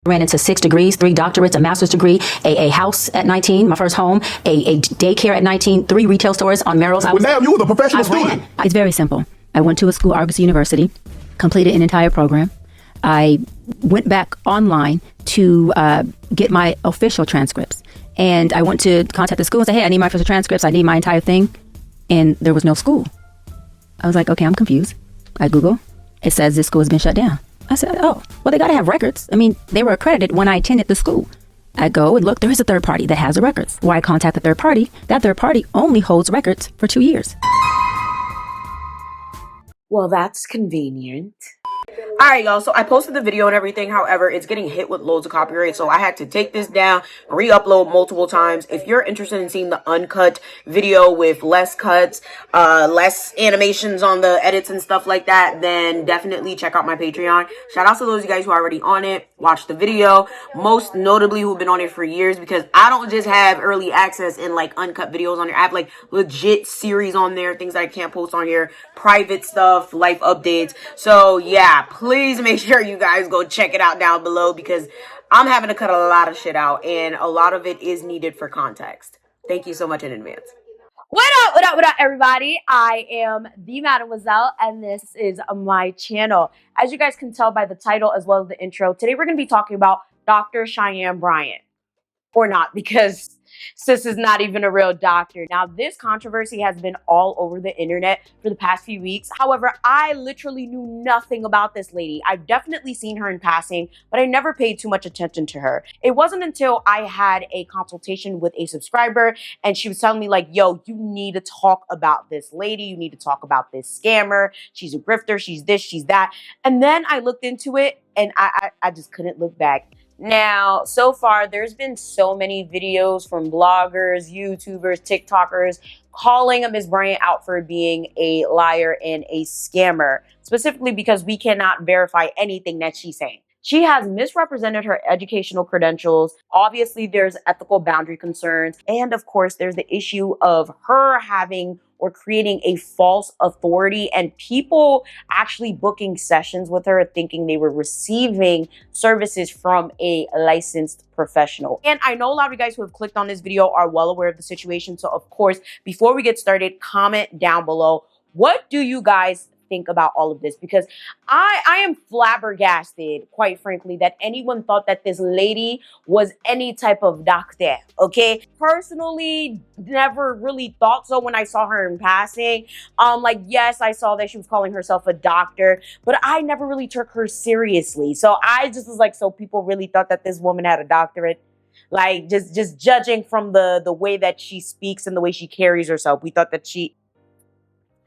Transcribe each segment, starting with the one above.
Ran into 6 degrees, 3 doctorates, a master's degree, a house at 19, my first home, a daycare at 19, 3 retail stores on Merrill's. Well, now you were a professional student. It's very simple. I went to a school, Argosy University, completed an entire program. I went back online to get my official transcripts. And I went to contact the school and say, hey, I need my official transcripts. I need my entire thing. And there was no school. I was like, okay, I'm confused. I Google. It says this school has been shut down. I said, oh, well, they got to have records. I mean, they were accredited when I attended the school. I go and look, there is a third party that has the records. Where I contact the third party, that third party only holds records for 2 years. Well, that's convenient. All right, y'all. So I posted the video and everything. However, it's getting hit with loads of copyright. So I had to take this down, re-upload multiple times. If you're interested in seeing the uncut video with less cuts, less animations on the edits and stuff like that, then definitely check out my Patreon. Shout out to those of you guys who are already on it. Watch the video. Most notably who've been on it for years, because I don't just have early access and like uncut videos on there. I have like legit series on there, things that I can't post on here, private stuff, life updates. So yeah, please make sure you guys go check it out down below, because I'm having to cut a lot of shit out and a lot of it is needed for context. Thank you so much in advance. What up, everybody? I am the Mademoiselle, and this is my channel. As you guys can tell by the title as well as the intro, today we're going to be talking about Dr. Cheyenne Bryant. Or not, because sis is not even a real doctor. Now, this controversy has been all over the internet for the past few weeks. However, I literally knew nothing about this lady. I've definitely seen her in passing, but I never paid too much attention to her. It wasn't until I had a consultation with a subscriber and she was telling me like, yo, you need to talk about this lady. You need to talk about this scammer. She's a grifter. She's this, she's that. And then I looked into it and I just couldn't look back. Now, so far, there's been so many videos from bloggers, YouTubers, TikTokers calling Ms. Bryant out for being a liar and a scammer, specifically because we cannot verify anything that she's saying. She has misrepresented her educational credentials. Obviously, there's ethical boundary concerns. And of course, there's the issue of her having or creating a false authority and people actually booking sessions with her thinking they were receiving services from a licensed professional. And I know a lot of you guys who have clicked on this video are well aware of the situation. So of course, before we get started, comment down below. What do you guys think about all of this? Because I am flabbergasted, quite frankly, that anyone thought that this lady was any type of doctor, okay? Personally, never really thought so when I saw her in passing. Like, yes, I saw that she was calling herself a doctor, but I never really took her seriously. So I just was like, so people really thought that this woman had a doctorate? Like, just judging from the way that she speaks and the way she carries herself, we thought that she...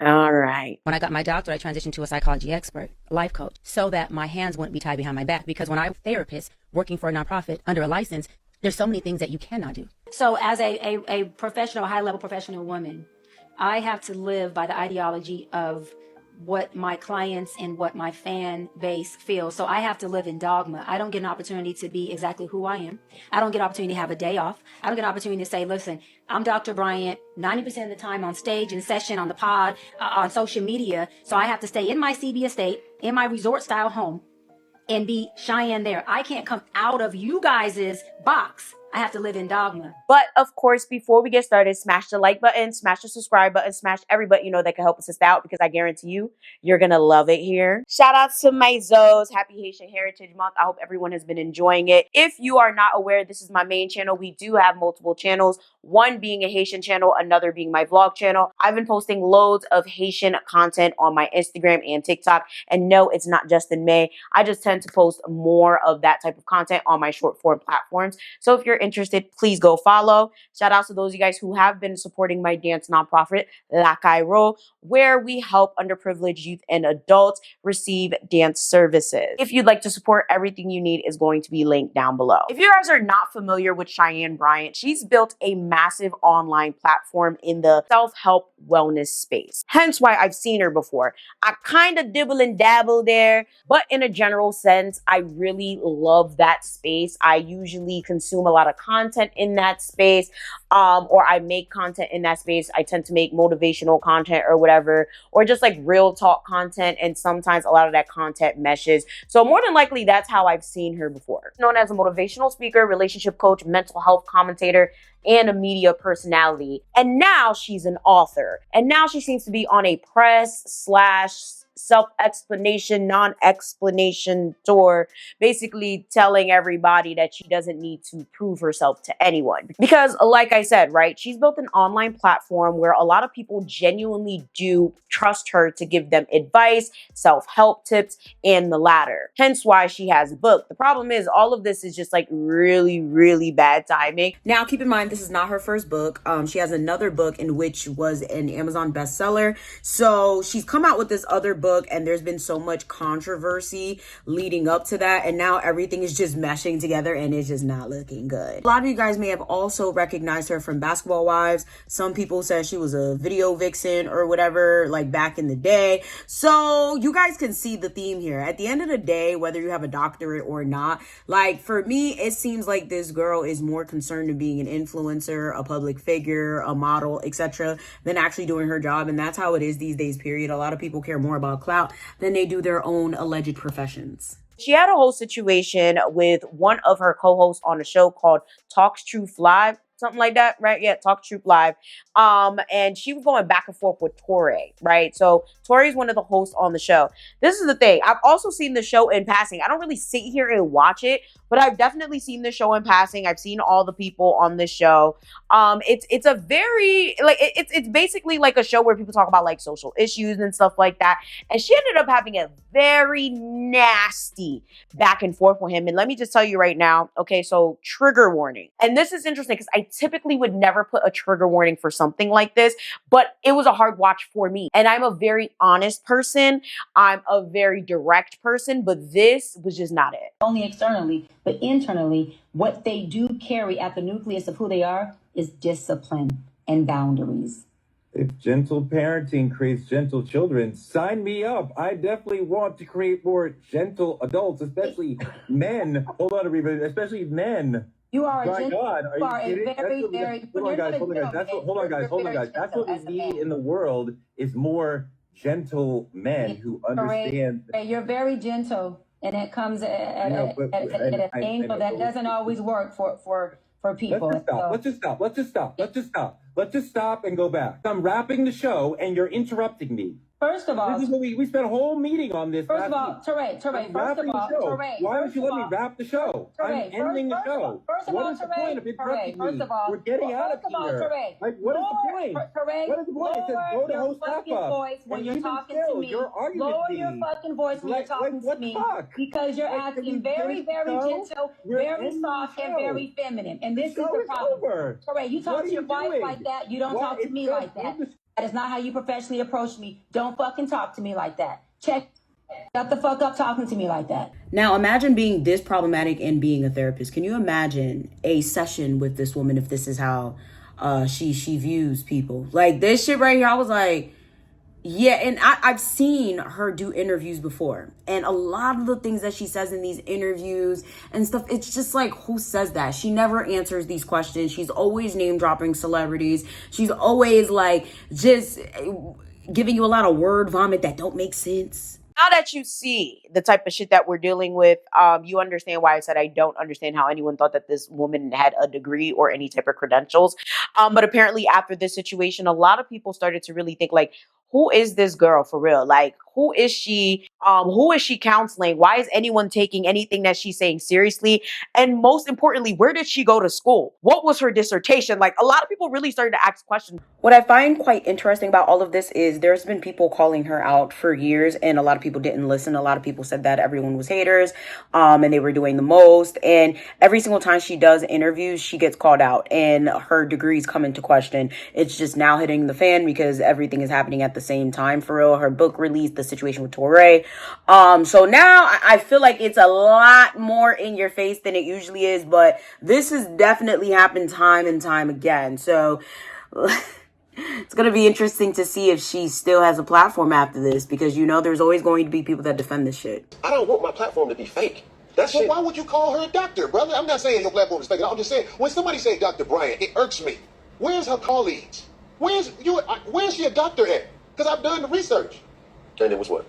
All right. When I got my doctorate, I transitioned to a psychology expert, a life coach, so that my hands wouldn't be tied behind my back. Because when I'm a therapist working for a nonprofit under a license, there's so many things that you cannot do. So as a professional, high-level professional woman, I have to live by the ideology of what my clients and what my fan base feels. So I have to live in dogma. I don't get an opportunity to be exactly who I am. I don't get an opportunity to have a day off. I don't get an opportunity to say, listen, I'm Dr. Bryant 90% of the time on stage, in session, on the pod, on social media. So I have to stay in my CB estate, in my resort style home, and be Cheyenne there. I can't come out of you guys' box. I have to live in dogma. But of course, before we get started, smash the like button, smash the subscribe button, smash every button you know that can help us out, because I guarantee you, you're going to love it here. Shout out to my Zoes. Happy Haitian Heritage Month. I hope everyone has been enjoying it. If you are not aware, this is my main channel. We do have multiple channels, one being a Haitian channel, another being my vlog channel. I've been posting loads of Haitian content on my Instagram and TikTok. And no, it's not just in May. I just tend to post more of that type of content on my short form platforms. So if you're interested, please go follow. Shout out to those of you guys who have been supporting my dance nonprofit, LakayRo, where we help underprivileged youth and adults receive dance services. If you'd like to support, everything you need is going to be linked down below. If you guys are not familiar with Cheyenne Bryant, she's built a massive online platform in the self-help wellness space. Hence why I've seen her before. I kind of dibble and dabble there, but in a general sense, I really love that space. I usually consume a lot of content in that space, or I make content in that space. I tend to make motivational content or whatever, or just like real talk content. And sometimes a lot of that content meshes. So more than likely, that's how I've seen her before. Known as a motivational speaker, relationship coach, mental health commentator, and a media personality. And now she's an author. And now she seems to be on a press / self-explanation, non-explanation tour, basically telling everybody that she doesn't need to prove herself to anyone. Because like I said, right, she's built an online platform where a lot of people genuinely do trust her to give them advice, self-help tips, and the latter. Hence why she has a book. The problem is all of this is just like really, really bad timing. Now, keep in mind, this is not her first book. She has another book in which was an Amazon bestseller. So she's come out with this other book, and there's been so much controversy leading up to that, and now everything is just meshing together and it's just not looking good. A lot of you guys may have also recognized her from Basketball Wives. Some people said she was a video vixen or whatever, like back in the day. So you guys can see the theme here. At the end of the day, whether you have a doctorate or not, like for me, it seems like this girl is more concerned in being an influencer, a public figure, a model, etc., than actually doing her job. And that's how it is these days, period. A lot of people care more about clout than they do their own alleged professions. She had a whole situation with one of her co-hosts on a show called Talks Truth Live. Something like that, right? Yeah, Talk Truth Live. And she was going back and forth with Torre, right? So Torre is one of the hosts on the show. This is the thing. I've also seen the show in passing. I don't really sit here and watch it, but I've definitely seen the show in passing. I've seen all the people on this show. It's a very like it's basically like a show where people talk about like social issues and stuff like that. And she ended up having a very nasty back and forth with him. And let me just tell you right now, okay, so trigger warning. And this is interesting because I typically would never put a trigger warning for something like this, but it was a hard watch for me. And I'm a very honest person. I'm a very direct person, but this was just not it. Only externally, but internally, what they do carry at the nucleus of who they are is discipline and boundaries. If gentle parenting creates gentle children, sign me up. I definitely want to create more gentle adults, especially men. Hold on, everybody, especially men. You are My a God, are you kidding? Hold on, guys. Hold on, guys. That's what we need in the world is more gentle men who understand. You're very gentle, and it comes at an angle that doesn't always work for people. Let's just stop and go back. I'm wrapping the show, and you're interrupting me. First of all, this is what we spent a whole meeting on this. First of all, Teray, why don't you let me wrap the show? I'm ending the show. What is the point of interrupting me? We're getting out of here. Like, what is the point? What is the point? It says go to host voice when you're talking to me. Lower your fucking voice when you're talking to me, because you're acting very, very gentle, very soft, and very feminine. And this is the problem. Teray, you talk to your wife like that. You don't talk to me like that. That is not how you professionally approach me. Don't fucking talk to me like that. Shut the fuck up talking to me like that. Now, imagine being this problematic and being a therapist. Can you imagine a session with this woman if this is how she views people? Like this shit right here, I was like, yeah, and I've seen her do interviews before. And a lot of the things that she says in these interviews and stuff, it's just like, who says that? She never answers these questions. She's always name dropping celebrities. She's always like just giving you a lot of word vomit that don't make sense. Now that you see the type of shit that we're dealing with, you understand why I said I don't understand how anyone thought that this woman had a degree or any type of credentials. But apparently after this situation, a lot of people started to really think like, who is this girl for real? Like, who is she? Who is she counseling? Why is anyone taking anything that she's saying seriously? And most importantly, where did she go to school? What was her dissertation? Like, a lot of people really started to ask questions. What I find quite interesting about all of this is there's been people calling her out for years, and a lot of people didn't listen. A lot of people said that everyone was haters, and they were doing the most. And every single time she does interviews, she gets called out, and her degrees come into question. It's just now hitting the fan because everything is happening at the same time for real. Her book release, the situation with Torre. So now I feel like it's a lot more in your face than it usually is, but this has definitely happened time and time again. So It's going to be interesting to see if she still has a platform after this, because you know there's always going to be people that defend this shit. I don't want my platform to be fake. That's well, why would you call her a doctor, brother? I'm not saying your platform is fake. I'm just saying, when somebody say Dr. Bryant, it irks me. Where's her colleagues? Where's she a doctor at? Because I've done the research. And it was what?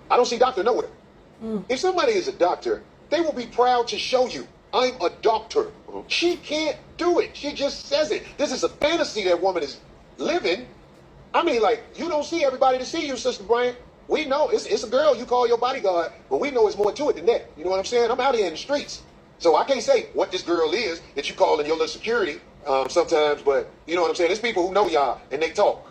I don't see doctor nowhere. If somebody is a doctor, they will be proud to show you, I'm a doctor. She can't do it. She just says it. This is a fantasy that woman is living. I mean, like, you don't see everybody to see you, Sister Bryant. We know it's a girl you call your bodyguard, but we know it's more to it than that. You know what I'm saying? I'm out here in the streets. So I can't say what this girl is that you call in your little security sometimes, but you know what I'm saying? There's people who know y'all and they talk.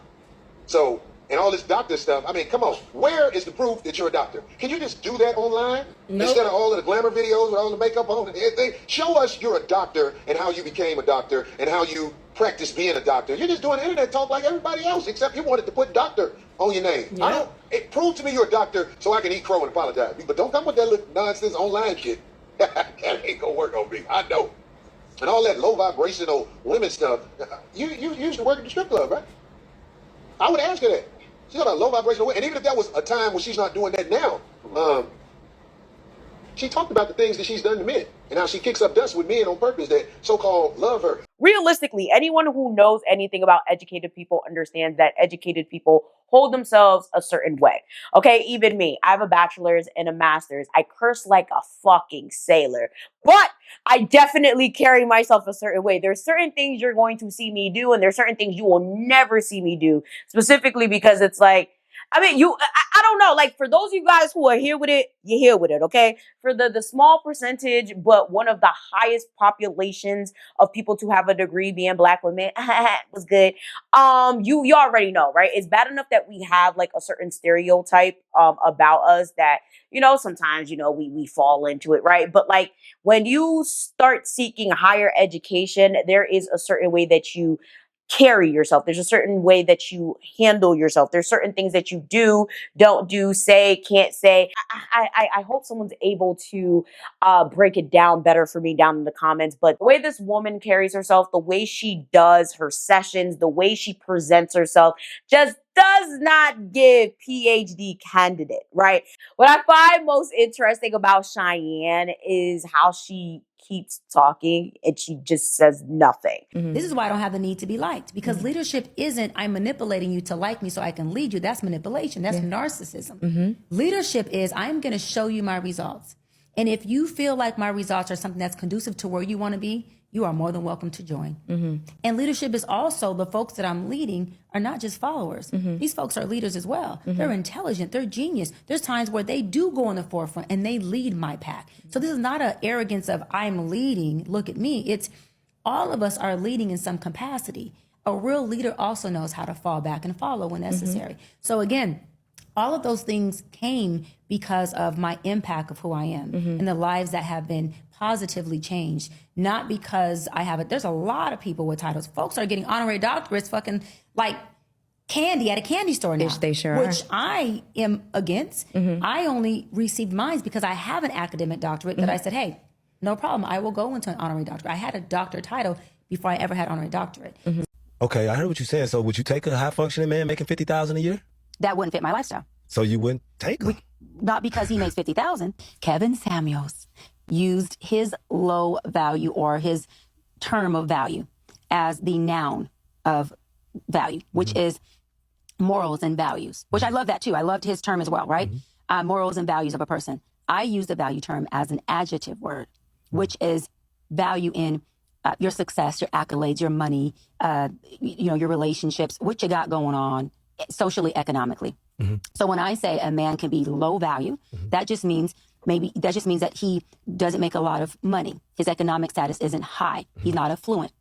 So, and all this doctor stuff, I mean, come on. Where is the proof that you're a doctor? Can you just do that online? Nope. Instead of all of the glamour videos with all the makeup on and everything? Show us you're a doctor and how you became a doctor and how you practice being a doctor. You're just doing internet talk like everybody else, except you wanted to put doctor on your name. Yeah. Prove to me you're a doctor so I can eat crow and apologize. But don't come with that little nonsense online shit. That ain't gonna work on me. I know. And all that low vibrational women stuff. You used to work at the strip club, right? I would ask her that. She's got a low vibrational women. And even if that was a time when she's not doing that now, she talked about the things that she's done to men and how she kicks up dust with men on purpose that so-called love her. Realistically, anyone who knows anything about educated people understands that educated people hold themselves a certain way. Okay, even me. I have a bachelor's and a master's. I curse like a fucking sailor, but I definitely carry myself a certain way. There's certain things you're going to see me do, and there's certain things you will never see me do, specifically because it's like, I mean, I don't know. Like, for those of you guys who are here with it, you're here with it, okay? For the small percentage, but one of the highest populations of people to have a degree being Black women, was good. You already know, right? It's bad enough that we have like a certain stereotype about us that, you know, sometimes, you know, we fall into it, right? But like, when you start seeking higher education, there is a certain way that you carry yourself. There's a certain way that you handle yourself. There's certain things that you do, don't do, say, can't say. I hope someone's able to break it down better for me down in the comments. But the way this woman carries herself, the way she does her sessions, the way she presents herself, just does not give PhD candidate, right? What I find most interesting about Cheyenne is how she keeps talking and she just says nothing. This is why I don't have the need to be liked, because leadership isn't I'm manipulating you to like me so I can lead you. That's manipulation. That's narcissism. Leadership is I'm going to show you my results. And if you feel like my results are something that's conducive to where you want to be, you are more than welcome to join. And leadership is also the folks that I'm leading are not just followers. These folks are leaders as well. They're intelligent. They're genius. There's times where they do go in the forefront and they lead my pack. So this is not an arrogance of I'm leading, look at me. It's all of us are leading in some capacity. A real leader also knows how to fall back and follow when necessary. So again, all of those things came because of my impact of who I am and the lives that have been positively changed, not because I have it. There's a lot of people with titles. Folks are getting honorary doctorates fucking like candy at a candy store now. They sure are. Which I am against. I only received mine because I have an academic doctorate that I said, hey, no problem. I will go into an honorary doctorate. I had a doctor title before I ever had honorary doctorate. Okay, I heard what you're saying. So would you take a high-functioning man making $50,000 a year? That wouldn't fit my lifestyle. So you wouldn't take him? Not because he makes $50,000. Kevin Samuels used his low value or his term of value as the noun of value, which is morals and values, which I love that too. I loved his term as well, right? Morals and values of a person. I use the value term as an adjective word, which is value in your success, your accolades, your money, your relationships, what you got going on socially, economically. So when I say a man can be low value, that just means that he doesn't make a lot of money. His economic status isn't high. He's not affluent.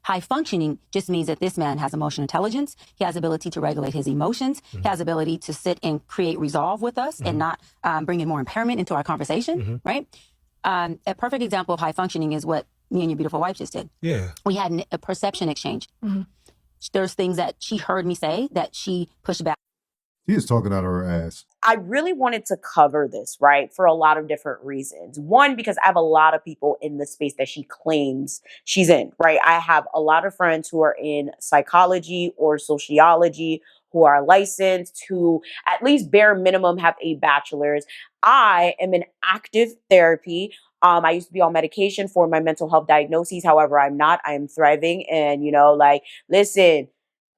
High functioning just means that this man has emotional intelligence. He has ability to regulate his emotions. He has ability to sit and create resolve with us and not bring in more impairment into our conversation, right? A perfect example of high functioning is what me and your beautiful wife just did. Yeah. We had a perception exchange. There's things that she heard me say that she pushed back. She is talking out of her ass. I really wanted to cover this, right, for a lot of different reasons. One, because I have a lot of people in the space that she claims she's in, right? I have a lot of friends who are in psychology or sociology, who are licensed, who at least bare minimum have a bachelor's. I am in active therapy. I used to be on medication for my mental health diagnoses. However, I'm not. I am thriving. And, listen,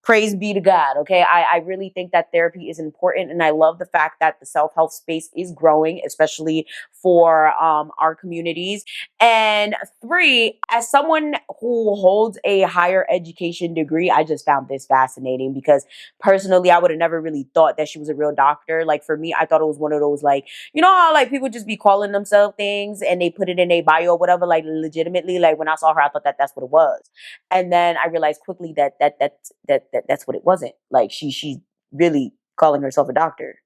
praise be to God. Okay. I really think that therapy is important. And I love the fact that the self-help space is growing, especially for our communities. And three, as someone who holds a higher education degree, I just found this fascinating because personally, I would have never really thought that she was a real doctor. Like for me, I thought it was one of those, like, you know how like people just be calling themselves things and they put it in a bio or whatever, like legitimately, like when I saw her, I thought that that's what it was. And then I realized quickly that's what it wasn't. Like she's really calling herself a doctor.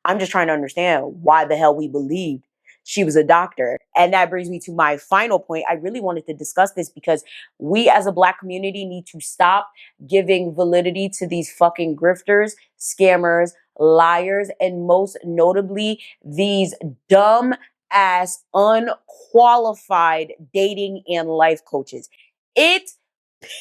I'm just trying to understand why the hell we believed she was a doctor. And that brings me to my final point. I really wanted to discuss this because we as a Black community need to stop giving validity to these fucking grifters, scammers, liars, and most notably, these dumb ass unqualified dating and life coaches. It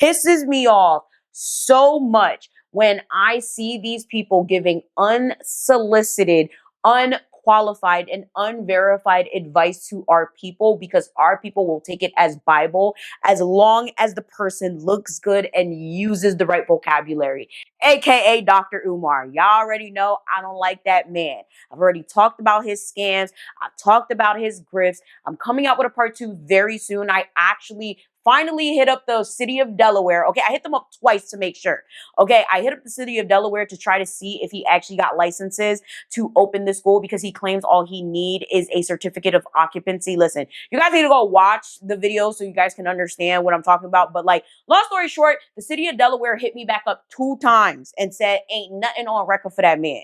pisses me off so much when I see these people giving unsolicited, unqualified, and unverified advice to our people, because our people will take it as Bible as long as the person looks good and uses the right vocabulary, aka Dr. Umar. Y'all already know I don't like that man. I've already talked about his scams. I've talked about his grifts. I'm coming out with a part 2 very soon. I actually finally hit up the city of Delaware. Okay, I hit them up twice to make sure. Okay, I hit up the city of Delaware to try to see if he actually got licenses to open the school, because he claims all he need is a certificate of occupancy. Listen, you guys need to go watch the video so you guys can understand what I'm talking about. But like, long story short, the city of Delaware hit me back up 2 times and said, ain't nothing on record for that man.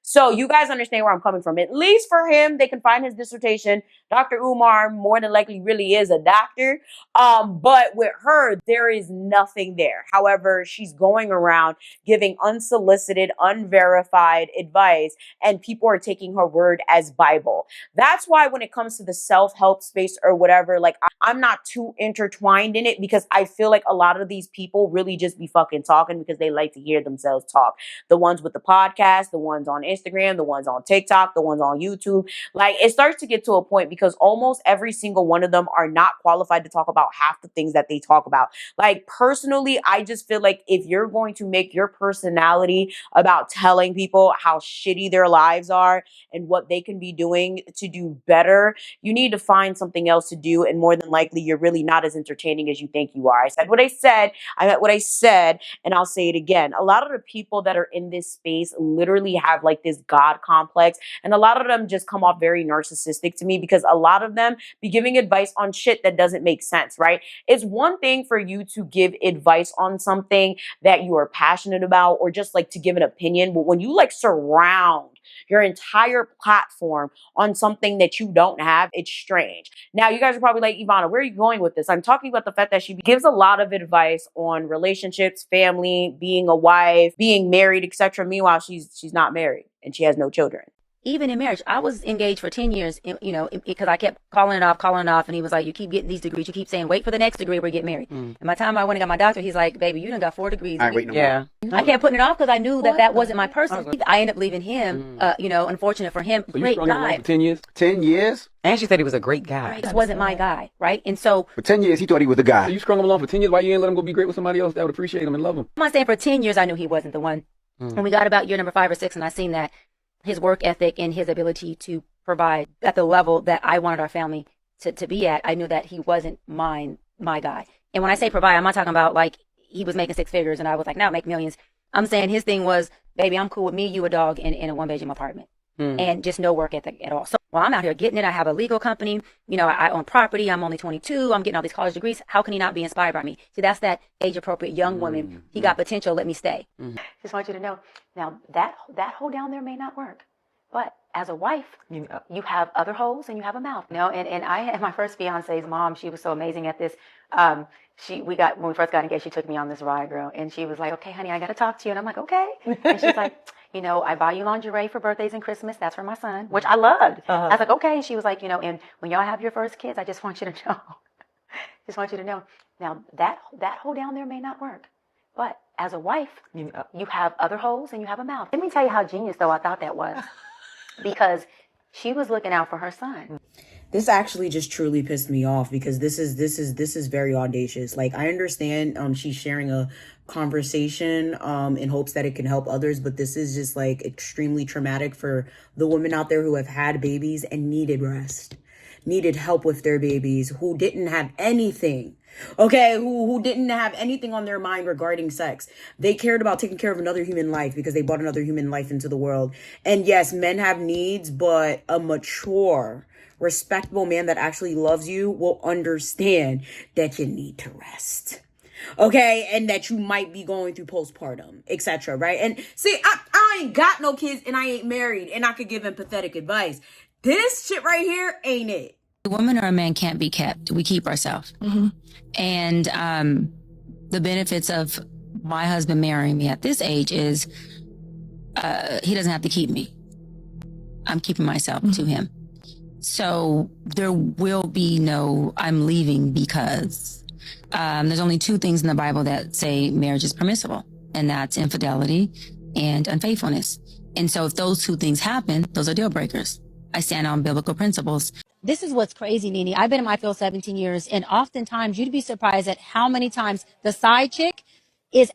So you guys understand where I'm coming from. At least for him, they can find his dissertation. Dr. Umar more than likely really is a doctor. But with her, there is nothing there. However, she's going around giving unsolicited, unverified advice, and people are taking her word as Bible. That's why when it comes to the self-help space or whatever, like I'm not too intertwined in it, because I feel like a lot of these people really just be fucking talking because they like to hear themselves talk. The ones with the podcast, the ones on Instagram, the ones on TikTok, the ones on YouTube. Like it starts to get to a point because almost every single one of them are not qualified to talk about half the things that they talk about. Like personally, I just feel like if you're going to make your personality about telling people how shitty their lives are and what they can be doing to do better, you need to find something else to do. And more than likely, you're really not as entertaining as you think you are. I said what I said. I meant what I said, and I'll say it again. A lot of the people that are in this space literally have like this God complex, and a lot of them just come off very narcissistic to me, because a lot of them be giving advice on shit that doesn't make sense, right? It's one thing for you to give advice on something that you are passionate about, or just like to give an opinion, but when you like surround your entire platform on something that you don't have, it's strange. Now, you guys are probably like, Ivana, where are you going with this? I'm talking about the fact that she gives a lot of advice on relationships, family, being a wife, being married, etc. Meanwhile, she's not married and she has no children. Even in marriage, I was engaged for 10 years, because I kept calling it off. And he was like, you keep getting these degrees. You keep saying, wait for the next degree, we're getting married. And by the time I went and got my doctorate, he's like, baby, you done got 4 degrees. I ain't waiting no more. I kept putting it off because I knew that wasn't my person. I ended up leaving him, unfortunate for him. So you great strung him along guy. for 10 years? 10 years? And she said he was a great guy. Right, this wasn't my guy, right? And so For 10 years, he thought he was the guy. So you strung him along for 10 years? Why you ain't let him go be great with somebody else that would appreciate him and love him? I'm not saying for 10 years I knew he wasn't the one. And we got about year number 5 or 6, and I seen that his work ethic and his ability to provide at the level that I wanted our family to be at, I knew that he wasn't my guy. And when I say provide, I'm not talking about like he was making 6 figures and I was like, now make millions. I'm saying his thing was, baby, I'm cool with me, you, a dog, in a 1-bedroom apartment. And just no work ethic at all. So while I'm out here getting it, I have a legal company, I own property, I'm only 22, I'm getting all these college degrees. How can he not be inspired by me? See, that's that age-appropriate young woman. He got potential, let me stay. Just want you to know, now that hoe down there may not work. But as a wife, you have other holes and you have a mouth, you know. And I had my first fiance's mom. She was so amazing at this. When we first got engaged, she took me on this ride, girl, and she was like, "Okay, honey, I got to talk to you." And I'm like, "Okay." And she's like, "You know, I buy you lingerie for birthdays and Christmas. That's for my son," which I loved. I was like, "Okay." And she was like, "You know, and when y'all have your first kids, I just want you to know, just want you to know, now that hole down there may not work, but as a wife, you have other holes and you have a mouth." Let me tell you how genius though I thought that was, because she was looking out for her son. This actually just truly pissed me off, because this is very audacious. Like, I understand she's sharing a conversation in hopes that it can help others, but this is just like extremely traumatic for the women out there who have had babies and needed rest, needed help with their babies, who didn't have anything. Okay, who didn't have anything on their mind regarding sex. They cared about taking care of another human life because they brought another human life into the world. And yes, men have needs, but a mature, respectable man that actually loves you will understand that you need to rest. Okay, and that you might be going through postpartum, etc. Right? And see, I ain't got no kids and I ain't married, and I could give empathetic advice. This shit right here ain't it. A woman or a man can't be kept. We keep ourselves. And the benefits of my husband marrying me at this age is he doesn't have to keep me. I'm keeping myself to him. So there will be no I'm leaving because there's only two things in the Bible that say marriage is permissible, and that's infidelity and unfaithfulness. And so if those two things happen, those are deal breakers. I stand on biblical principles. This is what's crazy, Nene. I've been in my field 17 years, and oftentimes you'd be surprised at how many times the side chick is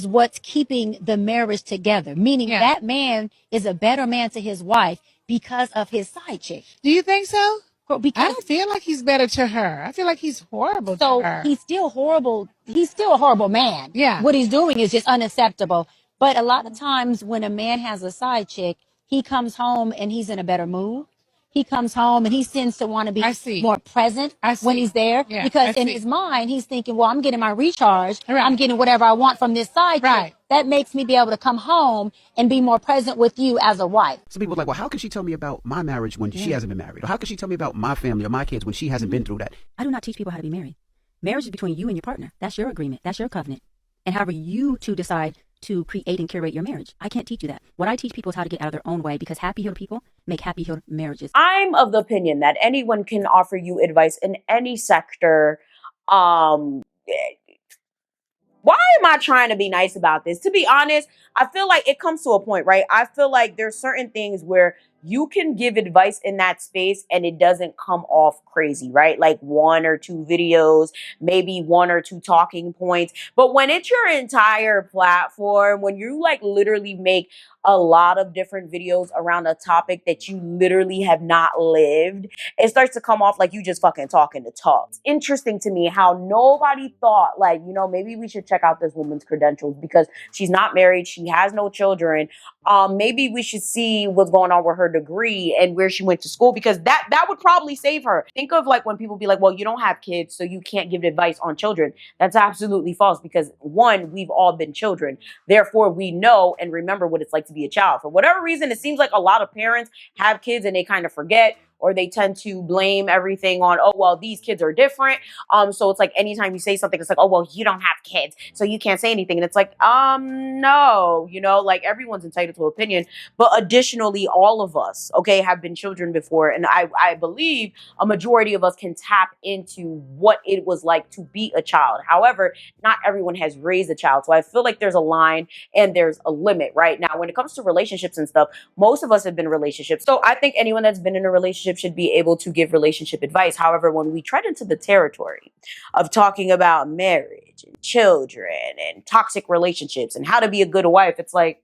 what's keeping the marriage together. Meaning that man is a better man to his wife because of his side chick. Do you think so? Because I don't feel like he's better to her. I feel like he's horrible to her. He's still horrible. He's still a horrible man. Yeah. What he's doing is just unacceptable. But a lot of times when a man has a side chick, he comes home and he's in a better mood. He comes home and he tends to want to be more present when he's there. Yeah, because in his mind, he's thinking, well, I'm getting my recharge. Right. I'm getting whatever I want from this side Right. chick. That makes me be able to come home and be more present with you as a wife. Some people are like, well, how can she tell me about my marriage when she hasn't been married? Or how can she tell me about my family or my kids when she hasn't been through that? I do not teach people how to be married. Marriage is between you and your partner. That's your agreement. That's your covenant. And however you two decide to create and curate your marriage. I can't teach you that. What I teach people is how to get out of their own way, because happy healed people make happy healed marriages. I'm of the opinion that anyone can offer you advice in any sector. Why am I trying to be nice about this? To be honest, I feel like it comes to a point, right? I feel like there's certain things where you can give advice in that space and it doesn't come off crazy, right? Like 1 or 2 videos, maybe 1 or 2 talking points. But when it's your entire platform, when you like literally make a lot of different videos around a topic that you literally have not lived, it starts to come off like you just fucking talking to talk. It's interesting to me how nobody thought, like, you know, maybe we should check out this woman's credentials because she's not married, she has no children. Maybe we should see what's going on with her degree and where she went to school, because that would probably save her. Think of like when people be like, well, you don't have kids, so you can't give advice on children. That's absolutely false, because 1, we've all been children. Therefore, we know and remember what it's like to be a child. For whatever reason, it seems like a lot of parents have kids and they kind of forget, or they tend to blame everything on, oh, well, these kids are different. So it's like anytime you say something, it's like, oh, well, you don't have kids, so you can't say anything. And it's like, no, you know, like everyone's entitled to opinion. But additionally, all of us, okay, have been children before. And I believe a majority of us can tap into what it was like to be a child. However, not everyone has raised a child. So I feel like there's a line and there's a limit, right? Now, when it comes to relationships and stuff, most of us have been in relationships. So I think anyone that's been in a relationship should be able to give relationship advice. However, when we tread into the territory of talking about marriage and children and toxic relationships and how to be a good wife, it's like,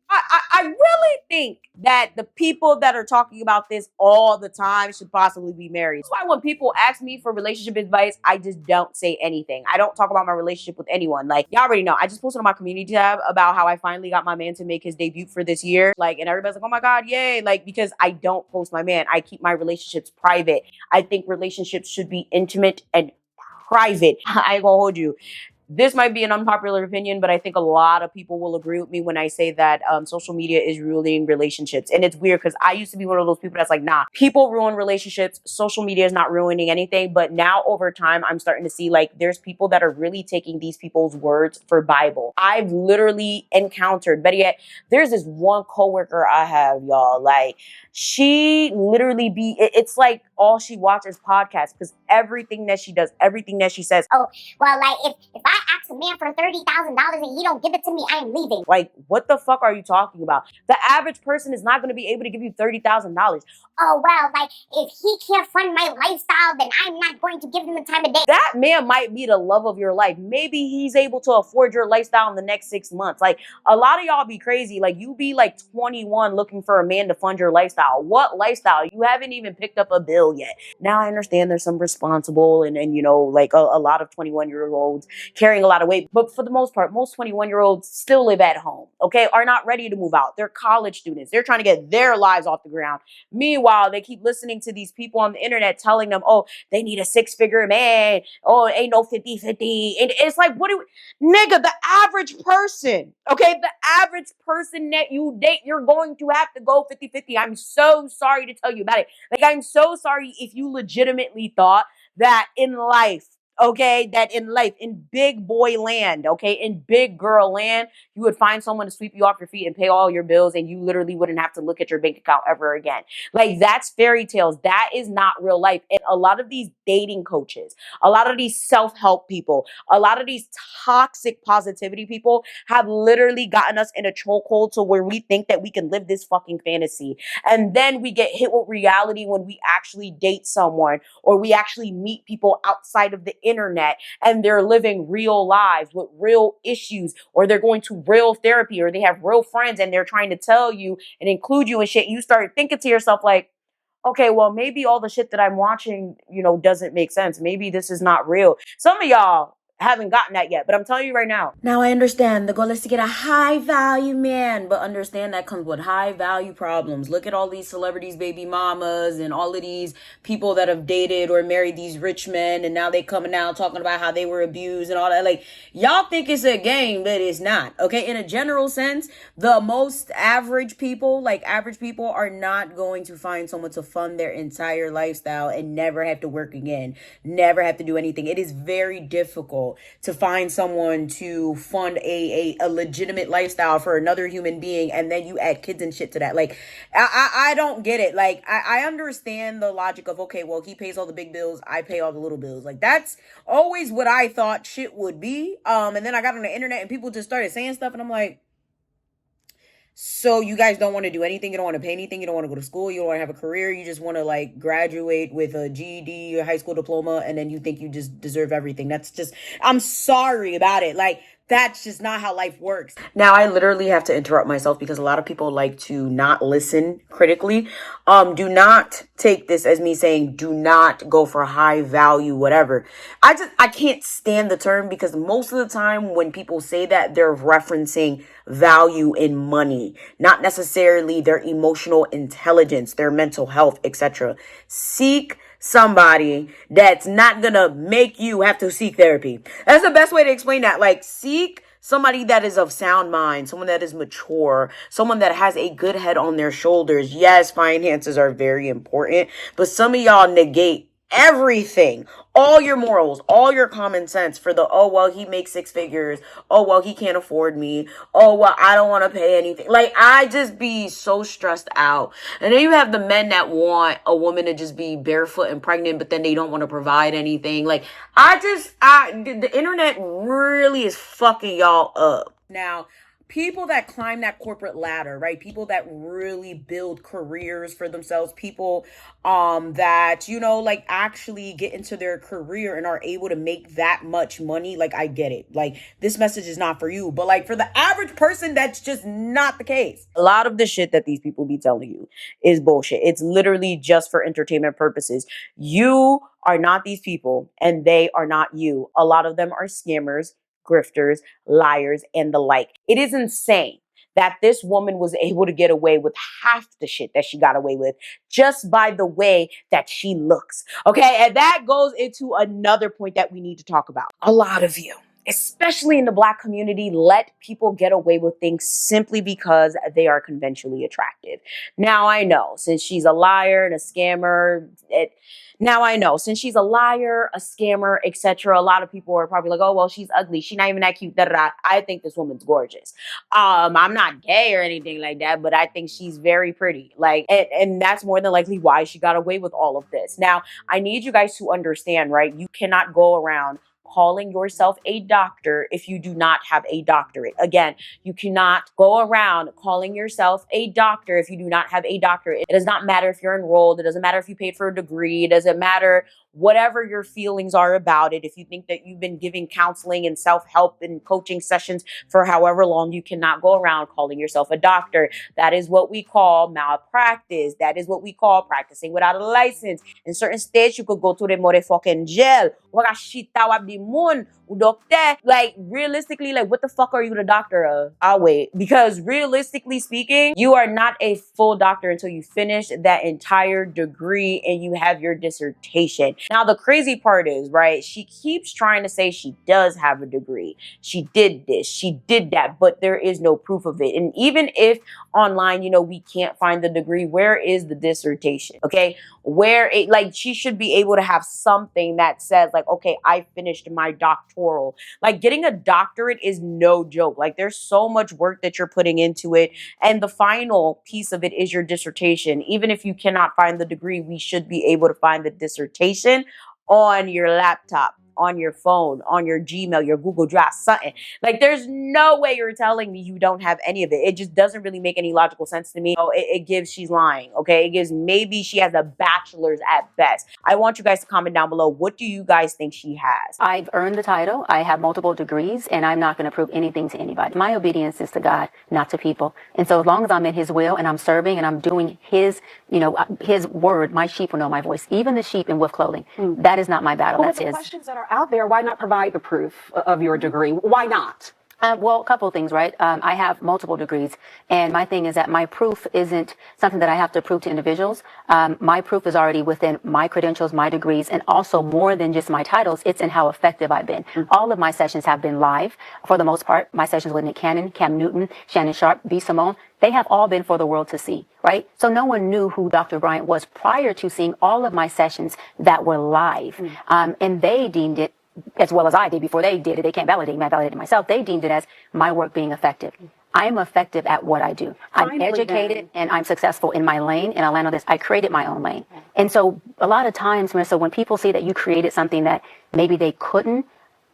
I really think that the people that are talking about this all the time should possibly be married. That's why when people ask me for relationship advice, I just don't say anything. I don't talk about my relationship with anyone. Like, y'all already know, I just posted on my community tab about how I finally got my man to make his debut for this year. Like, and everybody's like, oh my God, yay. Like, because I don't post my man. I keep my relationships private. I think relationships should be intimate and private. I ain't gonna hold you. This might be an unpopular opinion, but I think a lot of people will agree with me when I say that social media is ruining relationships. And it's weird because I used to be one of those people that's like, nah, people ruin relationships. Social media is not ruining anything. But now over time, I'm starting to see like there's people that are really taking these people's words for Bible. I've literally encountered, better yet, there's this one coworker I have, y'all, like she literally it's like all she watches podcasts because everything that she does, everything that she says, oh, well, like, if I ask a man for $30,000 and he don't give it to me, I'm leaving. Like, what the fuck are you talking about? The average person is not going to be able to give you $30,000. Oh, well, like, if he can't fund my lifestyle, then I'm not going to give him the time of day. That man might be the love of your life. Maybe he's able to afford your lifestyle in the next 6 months. Like, a lot of y'all be crazy. Like, you be like 21 looking for a man to fund your lifestyle. What lifestyle? You haven't even picked up a bill yet. Now I understand there's some responsible and you know, like a lot of 21-year-olds carrying a lot of weight. But for the most part, most 21-year-olds still live at home, okay? Are not ready to move out. They're college students. They're trying to get their lives off the ground. Meanwhile, they keep listening to these people on the internet telling them, oh, they need a 6-figure man. Oh, it ain't no 50-50. And it's like, nigga, the average person, okay? The average person that you date, you're going to have to go 50-50. I'm so sorry to tell you about it. Like, I'm so sorry if you legitimately thought that in life, okay, that in life, in big boy land, okay, in big girl land, you would find someone to sweep you off your feet and pay all your bills and you literally wouldn't have to look at your bank account ever again. Like, that's fairy tales. That is not real life. And a lot of these dating coaches, a lot of these self-help people, a lot of these toxic positivity people have literally gotten us in a chokehold to where we think that we can live this fucking fantasy. And then we get hit with reality when we actually date someone or we actually meet people outside of the internet and they're living real lives with real issues, or they're going to real therapy, or they have real friends and they're trying to tell you and include you in shit. You start thinking to yourself like, okay, well, maybe all the shit that I'm watching, you know, doesn't make sense. Maybe this is not real. Some of y'all haven't gotten that yet, but I'm telling you right now. Now I understand the goal is to get a high value man, but understand that comes with high value problems. Look at all these celebrities, baby mamas, and all of these people that have dated or married these rich men, and now they coming out talking about how they were abused and all that. Like, y'all think it's a game, but it's not. Okay, in a general sense, the most average people, like average people, are not going to find someone to fund their entire lifestyle and never have to work again, never have to do anything. It is very difficult to find someone to fund a legitimate lifestyle for another human being, and then you add kids and shit to that. Like, I don't get it. Like, I understand the logic of, okay, well, he pays all the big bills, I pay all the little bills. Like, that's always what I thought shit would be. And then I got on the internet and people just started saying stuff, and I'm like, so you guys don't want to do anything? You don't want to pay anything? You don't want to go to school? You don't want to have a career? You just want to like graduate with a GED, a high school diploma, and then you think you just deserve everything? That's just, I'm sorry about it. Like, that's just not how life works. Now, I literally have to interrupt myself because a lot of people like to not listen critically. Do not take this as me saying do not go for high value, whatever. I can't stand the term because most of the time when people say that, they're referencing value in money, not necessarily their emotional intelligence, their mental health, etc. Seek somebody that's not gonna make you have to seek therapy. That's the best way to explain that. Like, seek somebody that is of sound mind, someone that is mature, someone that has a good head on their shoulders. Yes, finances are very important, but some of y'all negate everything, all your morals, all your common sense for the, oh, well, he makes 6 figures. Oh, well, he can't afford me. Oh, well, I don't want to pay anything. Like, I just be so stressed out. And then you have the men that want a woman to just be barefoot and pregnant, but then they don't want to provide anything. Like, the internet really is fucking y'all up. Now, people that climb that corporate ladder, right? People that really build careers for themselves, people that, you know, like actually get into their career and are able to make that much money. Like, I get it. Like, this message is not for you, but like for the average person, that's just not the case. A lot of the shit that these people be telling you is bullshit. It's literally just for entertainment purposes. You are not these people and they are not you. A lot of them are scammers, grifters, liars, and the like. It is insane that this woman was able to get away with half the shit that she got away with just by the way that she looks. Okay, and that goes into another point that we need to talk about. A lot of you, especially in the Black community, let people get away with things simply because they are conventionally attractive. Now I know, since she's a liar and a scammer, etc., a lot of people are probably like, oh, well, she's ugly. She's not even that cute. Da, da, da. I think this woman's gorgeous. I'm not gay or anything like that, but I think she's very pretty. Like, and that's more than likely why she got away with all of this. Now, I need you guys to understand, right? You cannot go around calling yourself a doctor if you do not have a doctorate. Again, you cannot go around calling yourself a doctor if you do not have a doctorate. It does not matter if you're enrolled. It doesn't matter if you paid for a degree. It doesn't matter whatever your feelings are about it. If you think that you've been giving counseling and self-help and coaching sessions for however long, you cannot go around calling yourself a doctor. That is what we call malpractice. That is what we call practicing without a license. In certain states, you could go to the motherfucking jail. Like, realistically, like, what the fuck are you the doctor of? I'll wait. Because realistically speaking, you are not a full doctor until you finish that entire degree and you have your dissertation. Now, the crazy part is, right, she keeps trying to say she does have a degree. She did this, she did that, but there is no proof of it. And even if online, you know, we can't find the degree, where is the dissertation? Okay, where it, like, she should be able to have something that says, like, okay, I finished my doctoral. Like, getting a doctorate is no joke. Like, there's so much work that you're putting into it, and the final piece of it is your dissertation. Even if you cannot find the degree, we should be able to find the dissertation on your laptop, on your phone, on your Gmail, your Google Drive, something. Like, there's no way you're telling me you don't have any of it. It just doesn't really make any logical sense to me. Oh, it gives she's lying, okay? It gives maybe she has a bachelor's at best. I want you guys to comment down below. What do you guys think she has? I've earned the title. I have multiple degrees, and I'm not going to prove anything to anybody. My obedience is to God, not to people. And so as long as I'm in his will and I'm serving and I'm doing his, you know, his word, my sheep will know my voice. Even the sheep in wolf clothing. That is not my battle. Well, that's the his. questions that are out there, why not provide the proof of your degree? Why not? Well, a couple of things, right? I have multiple degrees, and my thing is that my proof isn't something that I have to prove to individuals. My proof is already within my credentials, my degrees, and also more than just my titles. It's in how effective I've been. All of my sessions have been live for the most part. My sessions with Nick Cannon, Cam Newton, Shannon Sharp, B. Simone, they have all been for the world to see, right? So no one knew who Dr. Bryant was prior to seeing all of my sessions that were live, and they deemed it, as well as I did before they did it. They can't validate me. I validated myself. They deemed it as my work being effective. I'm effective at what I do. I'm educated and I'm successful in my lane, and I'll land on this. I created my own lane. And so a lot of times, Marissa, when people see that you created something that maybe they couldn't,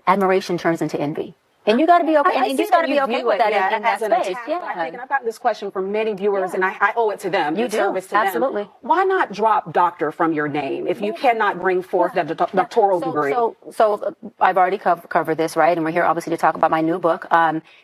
admiration turns into envy. And you got to be okay. And you got to be okay with that in that space. And I've gotten this question from many viewers, and I owe it to them. You do. Service to Absolutely. them. Why not drop doctor from your name if you cannot bring forth that doctoral degree? So I've already covered this, right? And we're here obviously to talk about my new book.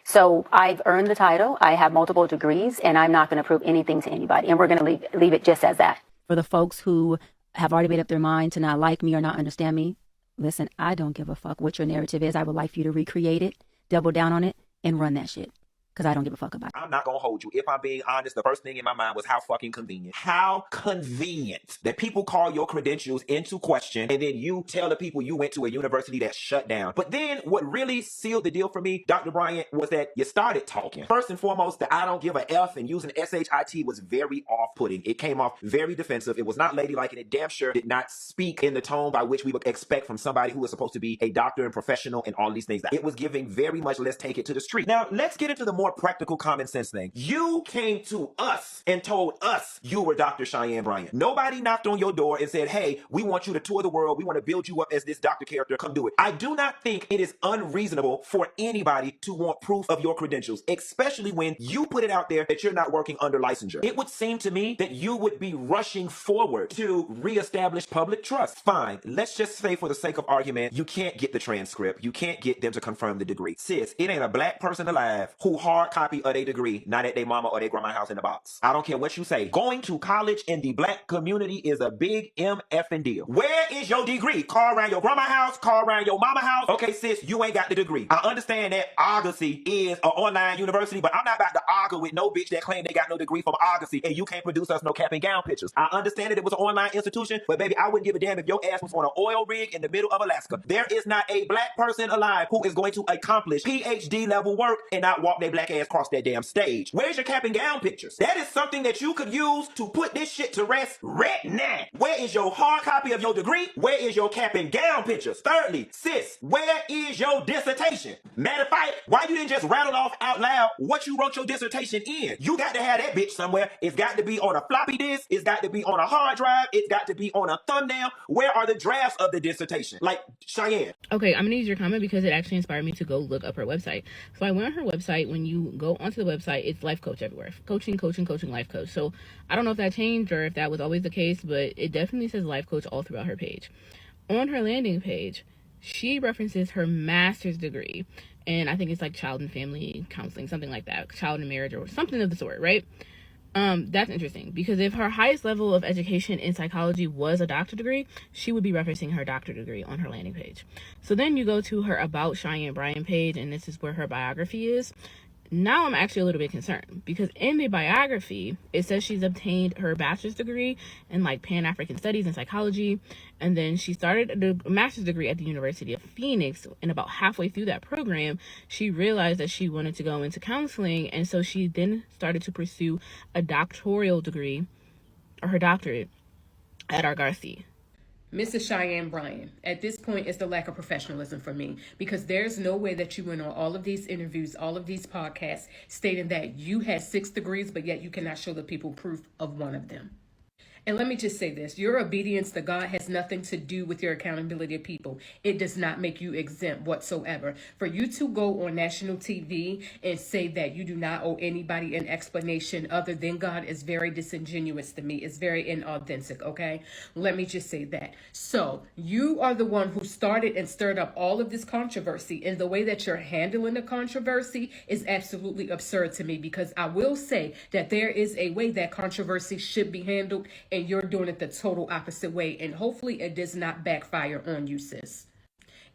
So I've earned the title. I have multiple degrees, and I'm not going to prove anything to anybody. And we're going to leave it just as that. For the folks who have already made up their mind to not like me or not understand me, listen, I don't give a fuck what your narrative is. I would like for you to recreate it, double down on it, and run that shit. Because I don't give a fuck about it. I'm not going to hold you. If I'm being honest, the first thing in my mind was how fucking convenient. How convenient that people call your credentials into question and then you tell the people you went to a university that shut down. But then what really sealed the deal for me, Dr. Bryant, was that you started talking. First and foremost, the I don't give a F and using SHIT was very off-putting. It came off very defensive. It was not ladylike, and it damn sure did not speak in the tone by which we would expect from somebody who was supposed to be a doctor and professional and all these things. It was giving very much, let's take it to the street. Now, let's get into the more practical common sense thing. You came to us and told us you were Dr. Cheyenne Bryant. Nobody knocked on your door and said, hey, we want you to tour the world. We want to build you up as this doctor character. Come do it. I do not think it is unreasonable for anybody to want proof of your credentials, especially when you put it out there that you're not working under licensure. It would seem to me that you would be rushing forward to reestablish public trust. Fine. Let's just say for the sake of argument, you can't get the transcript. You can't get them to confirm the degree. Sis, it ain't a black person alive who hard copy of their degree, not at their mama or their grandma's house in the box. I don't care what you say. Going to college in the black community is a big MFing deal. Where is your degree? Call around your grandma's house, call around your mama house. Okay, sis, you ain't got the degree. I understand that Argosy is an online university, but I'm not about to argue with no bitch that claim they got no degree from Argosy and you can't produce us no cap and gown pictures. I understand that it was an online institution, but baby, I wouldn't give a damn if your ass was on an oil rig in the middle of Alaska. There is not a black person alive who is going to accomplish PhD level work and not walk their black ass across that damn stage. Where's your cap and gown pictures? That is something that you could use to put this shit to rest right now. Where is your hard copy of your degree? Where is your cap and gown pictures? Thirdly, sis, where is your dissertation? Matter of fact, why you didn't just rattle off out loud what you wrote your dissertation in? You got to have that bitch somewhere. It's got to be on a floppy disk. It's got to be on a hard drive. It's got to be on a thumbnail. Where are the drafts of the dissertation? Like, Cheyenne. Okay, I'm gonna use your comment because it actually inspired me to go look up her website. So I went on her website. When you go onto the website, it's life coach everywhere. Coaching, life coach. So I don't know if that changed or if that was always the case, but it definitely says life coach all throughout her page. On her landing page, she references her master's degree, and I think it's like child and family counseling, something like that, child and marriage or something of the sort, right? That's interesting because if her highest level of education in psychology was a doctorate degree, she would be referencing her doctorate degree on her landing page. So then you go to her About Cheyenne Bryant page, and this is where her biography is. Now I'm actually a little bit concerned because in the biography, it says she's obtained her bachelor's degree in like Pan-African studies and psychology. And then she started a master's degree at the University of Phoenix. And about halfway through that program, she realized that she wanted to go into counseling. And so she then started to pursue a doctoral degree or her doctorate at Argosy. Mrs. Cheyenne Bryant, at this point, it's the lack of professionalism for me because there's no way that you went on all of these interviews, all of these podcasts stating that you had 6 degrees, but yet you cannot show the people proof of one of them. And let me just say this, your obedience to God has nothing to do with your accountability of people. It does not make you exempt whatsoever. For you to go on national TV and say that you do not owe anybody an explanation other than God is very disingenuous to me. It's very inauthentic, okay? Let me just say that. So you are the one who started and stirred up all of this controversy, and the way that you're handling the controversy is absolutely absurd to me because I will say that there is a way that controversy should be handled, and you're doing it the total opposite way. And hopefully it does not backfire on you, sis.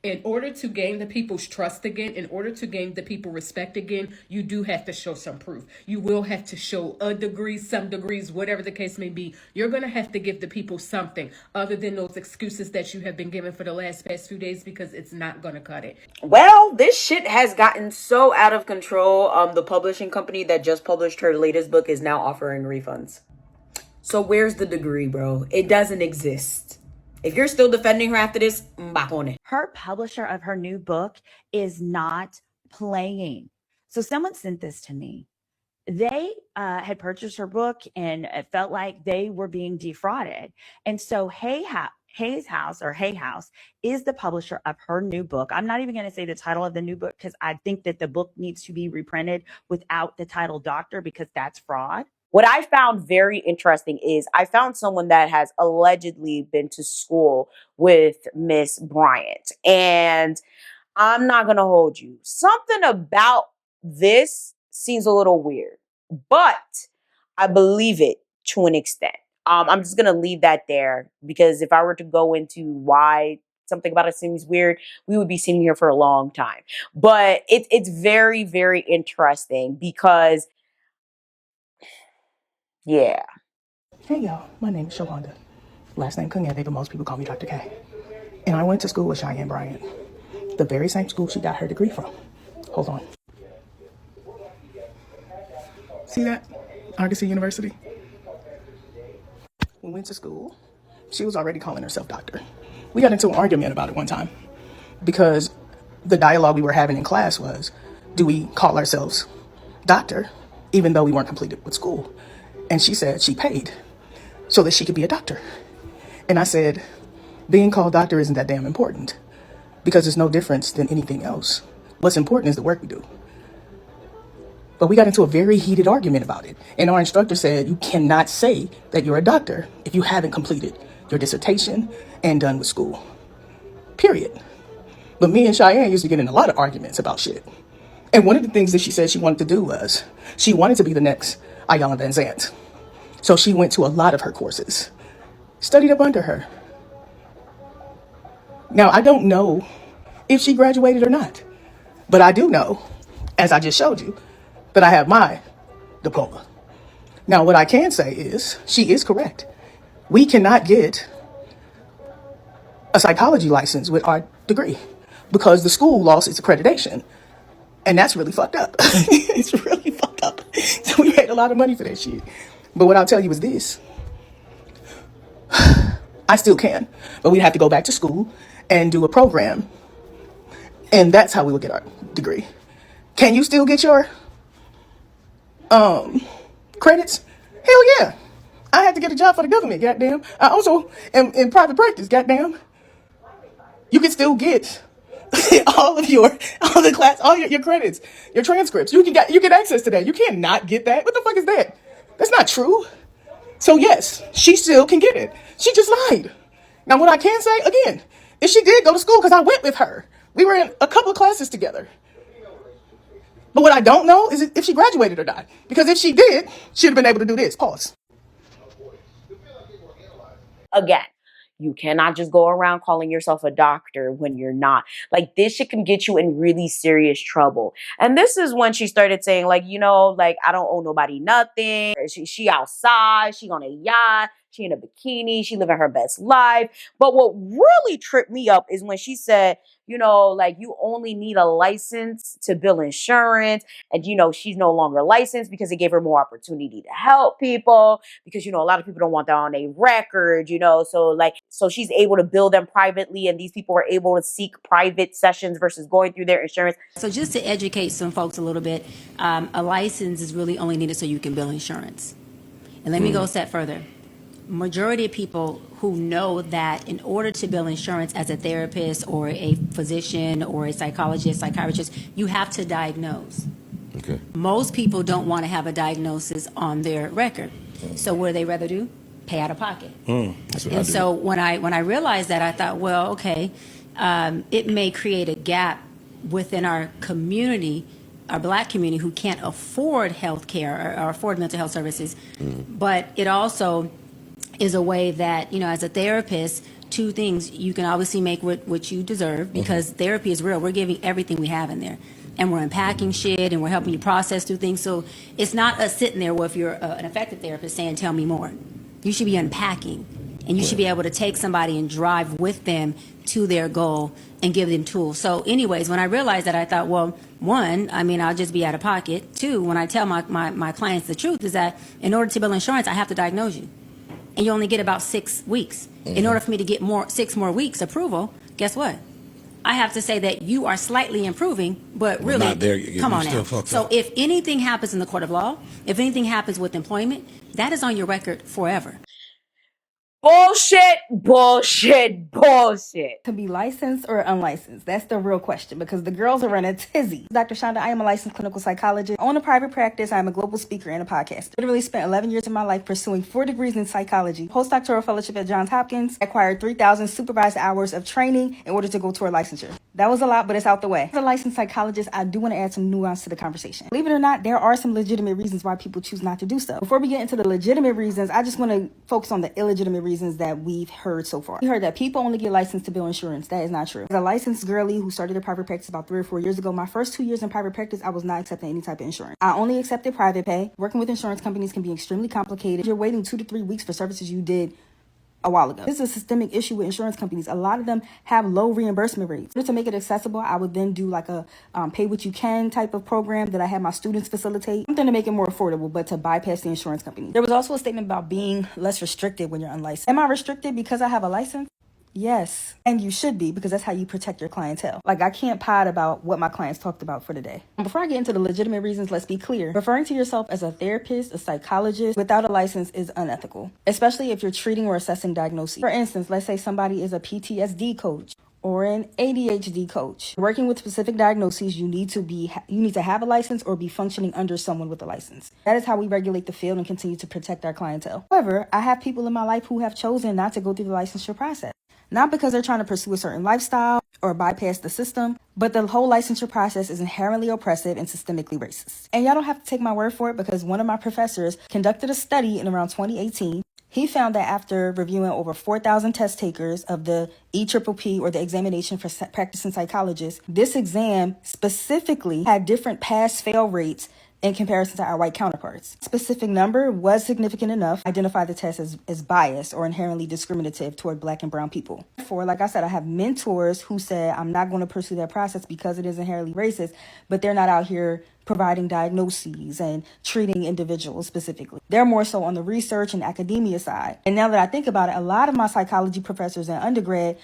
In order to gain the people's trust again, in order to gain the people respect again, you do have to show some proof. You will have to show a degree, some degrees, whatever the case may be. You're going to have to give the people something other than those excuses that you have been given for the past few days because it's not going to cut it. Well, this shit has gotten so out of control. The publishing company that just published her latest book is now offering refunds. So where's the degree, bro? It doesn't exist. If you're still defending her after this, back on it. Her publisher of her new book is not playing. So someone sent this to me. They had purchased her book and it felt like they were being defrauded. And so Hay House is the publisher of her new book. I'm not even going to say the title of the new book because I think that the book needs to be reprinted without the title doctor because that's fraud. What I found very interesting is I found someone that has allegedly been to school with Miss Bryant. And I'm not going to hold you. Something about this seems a little weird, but I believe it to an extent. I'm just going to leave that there because if I were to go into why something about it seems weird, we would be sitting here for a long time. But it's very, very interesting because yeah. Hey y'all, my name is Shalonda. Last name Kanyete, but most people call me Dr. K. And I went to school with Cheyenne Bryant, the very same school she got her degree from. Hold on. See that? Argosy University. We went to school. She was already calling herself doctor. We got into an argument about it one time because the dialogue we were having in class was, do we call ourselves doctor even though we weren't completed with school? And she said she paid so that she could be a doctor. And I said, being called doctor isn't that damn important because it's no difference than anything else. What's important is the work we do. But we got into a very heated argument about it. And our instructor said, you cannot say that you're a doctor if you haven't completed your dissertation and done with school. Period. But me and Cheyenne used to get in a lot of arguments about shit. And one of the things that she said she wanted to do was she wanted to be the next Ayanna Van Zandt. So she went to a lot of her courses, studied up under her. Now, I don't know if she graduated or not, but I do know, as I just showed you, that I have my diploma. Now, what I can say is she is correct. We cannot get a psychology license with our degree because the school lost its accreditation. And that's really fucked up. It's really fucked up. So we paid a lot of money for that shit. But what I'll tell you is this. I still can, but we'd have to go back to school and do a program. And that's how we would get our degree. Can you still get your credits? Hell yeah. I had to get a job for the government, goddamn. I also am in private practice, goddamn. You can still get all the class, all your credits, your transcripts. You get access to that. You can't not get that. What the fuck is that? That's not true. So yes, she still can get it. She just lied. Now what I can say, again, is she did go to school because I went with her. We were in a couple of classes together. But what I don't know is if she graduated or not. Because if she did, she'd have been able to do this. Pause. Again, you cannot just go around calling yourself a doctor when you're not. Like, this shit can get you in really serious trouble. And this is when she started saying, like, you know, like, I don't owe nobody nothing. She outside, she on a yacht, she in a bikini, she living her best life. But what really tripped me up is when she said, you know, like, you only need a license to bill insurance. And, you know, she's no longer licensed because it gave her more opportunity to help people. Because, you know, a lot of people don't want that on a record, you know. So she's able to bill them privately. And these people are able to seek private sessions versus going through their insurance. So just to educate some folks a little bit, a license is really only needed so you can bill insurance. And let me go a step further. Majority of people who know that in order to bill insurance as a therapist or a physician or a psychologist, psychiatrist, you have to diagnose. Okay. Most people don't want to have a diagnosis on their record. So what do they rather do? Pay out of pocket. That's what I And do. so when I realized that, I thought, well, okay, it may create a gap within our community, our Black community, who can't afford health care or afford mental health services. But it also is a way that, you know, as a therapist, two things: you can obviously make what you deserve, because therapy is real. We're giving everything we have in there, and we're unpacking shit, and we're helping you process through things. So it's not us sitting there, well, if you're an effective therapist, saying, tell me more. You should be unpacking, and you should be able to take somebody and drive with them to their goal and give them tools. So anyways, when I realized that, I thought, well, one, I mean, I'll just be out of pocket. Two, when I tell my clients the truth, is that in order to bill insurance, I have to diagnose you. And you only get about 6 weeks. In order for me to get 6 more weeks approval, guess what? I have to say that you are slightly improving, but really, not there. Come on You're now. still fucked So up. if anything happens in the court of law, if anything happens with employment, that is on your record forever. Bullshit, bullshit, bullshit. To be licensed or unlicensed? That's the real question, because the girls are running a tizzy. Dr. Shonda, I am a licensed clinical psychologist. I own a private practice. I am a global speaker and a podcaster. Literally spent 11 years of my life pursuing 4 degrees in psychology, postdoctoral fellowship at Johns Hopkins. I acquired 3,000 supervised hours of training in order to go toward licensure. That was a lot, but it's out the way. As a licensed psychologist, I do want to add some nuance to the conversation. Believe it or not, there are some legitimate reasons why people choose not to do so. Before we get into the legitimate reasons, I just want to focus on the illegitimate reasons that we've heard so far. We heard that people only get licensed to bill insurance. That is not true. As a licensed girly who started a private practice about 3 or 4 years ago, my first 2 years in private practice, I was not accepting any type of insurance. I only accepted private pay. Working with insurance companies can be extremely complicated. You're waiting 2 to 3 weeks for services you did a while ago. This is a systemic issue with insurance companies. A lot of them have low reimbursement rates. In order to make it accessible, I would then do like a pay what you can type of program that I had my students facilitate. Something to make it more affordable, but to bypass the insurance company. There was also a statement about being less restricted when you're unlicensed. Am I restricted because I have a license? Yes, and you should be, because that's how you protect your clientele. Like, I can't pod about what my clients talked about for today. Before I get into the legitimate reasons, let's be clear. Referring to yourself as a therapist, a psychologist, without a license is unethical, especially if you're treating or assessing diagnoses. For instance, let's say somebody is a PTSD coach or an ADHD coach. Working with specific diagnoses, you need to have a license or be functioning under someone with a license. That is how we regulate the field and continue to protect our clientele. However, I have people in my life who have chosen not to go through the licensure process. Not because they're trying to pursue a certain lifestyle. or bypass the system, but the whole licensure process is inherently oppressive and systemically racist. And y'all don't have to take my word for it, because one of my professors conducted a study in around 2018. He found that after reviewing over 4,000 test takers of the EPPP, or the examination for practicing psychologists, this exam specifically had different pass-fail rates in comparison to our white counterparts. A specific number was significant enough to identify the test as biased or inherently discriminative toward Black and brown people. Therefore, like I said, I have mentors who said, I'm not going to pursue that process because it is inherently racist, but they're not out here providing diagnoses and treating individuals specifically. They're more so on the research and academia side. And now that I think about it, a lot of my psychology professors in undergrad,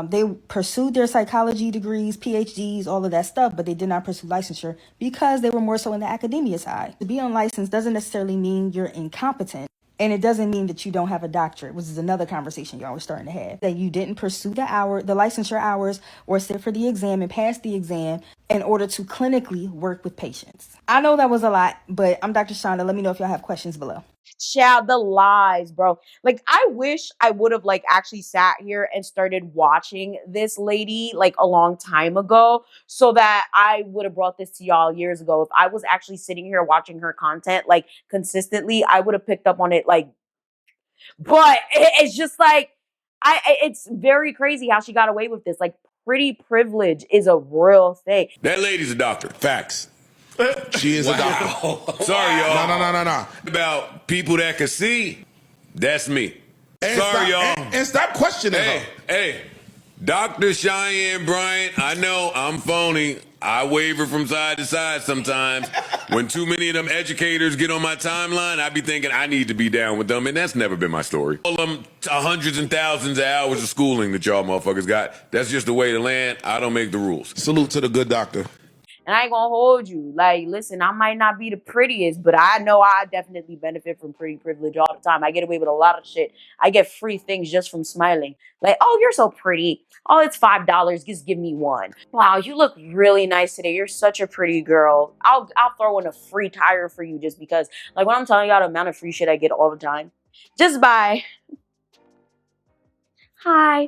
they pursued their psychology degrees, PhDs, all of that stuff, but they did not pursue licensure because they were more so in the academia side. To be unlicensed doesn't necessarily mean you're incompetent. And it doesn't mean that you don't have a doctorate, which is another conversation y'all were starting to have. That you didn't pursue the licensure hours, or sit for the exam and pass the exam in order to clinically work with patients. I know that was a lot, but I'm Dr. Shonda. Let me know if y'all have questions below. Child, the lies, bro. Like, I wish I would have like actually sat here and started watching this lady like a long time ago, so that I would have brought this to y'all years ago. If I was actually sitting here watching her content like consistently, I would have picked up on it. Like, but it's just like, it's very crazy how she got away with this. Like, pretty privilege is a real thing. That lady's a doctor. Facts. She is a doctor. Sorry, y'all. No. About people that can see, that's me. And sorry, y'all. And stop questioning her. Hey, Dr. Cheyenne Bryant, I know I'm phony. I waver from side to side sometimes. When too many of them educators get on my timeline, I be thinking I need to be down with them, and that's never been my story. All them hundreds and thousands of hours of schooling that y'all motherfuckers got, that's just the way to land. I don't make the rules. Salute to the good doctor. And I ain't gonna hold you. Like, listen, I might not be the prettiest, but I know I definitely benefit from pretty privilege all the time. I get away with a lot of shit. I get free things just from smiling. Like, oh, you're so pretty. Oh, it's $5. Just give me one. Wow, you look really nice today. You're such a pretty girl. I'll throw in a free tire for you just because. Like, when I'm telling y'all the amount of free shit I get all the time, just by hi.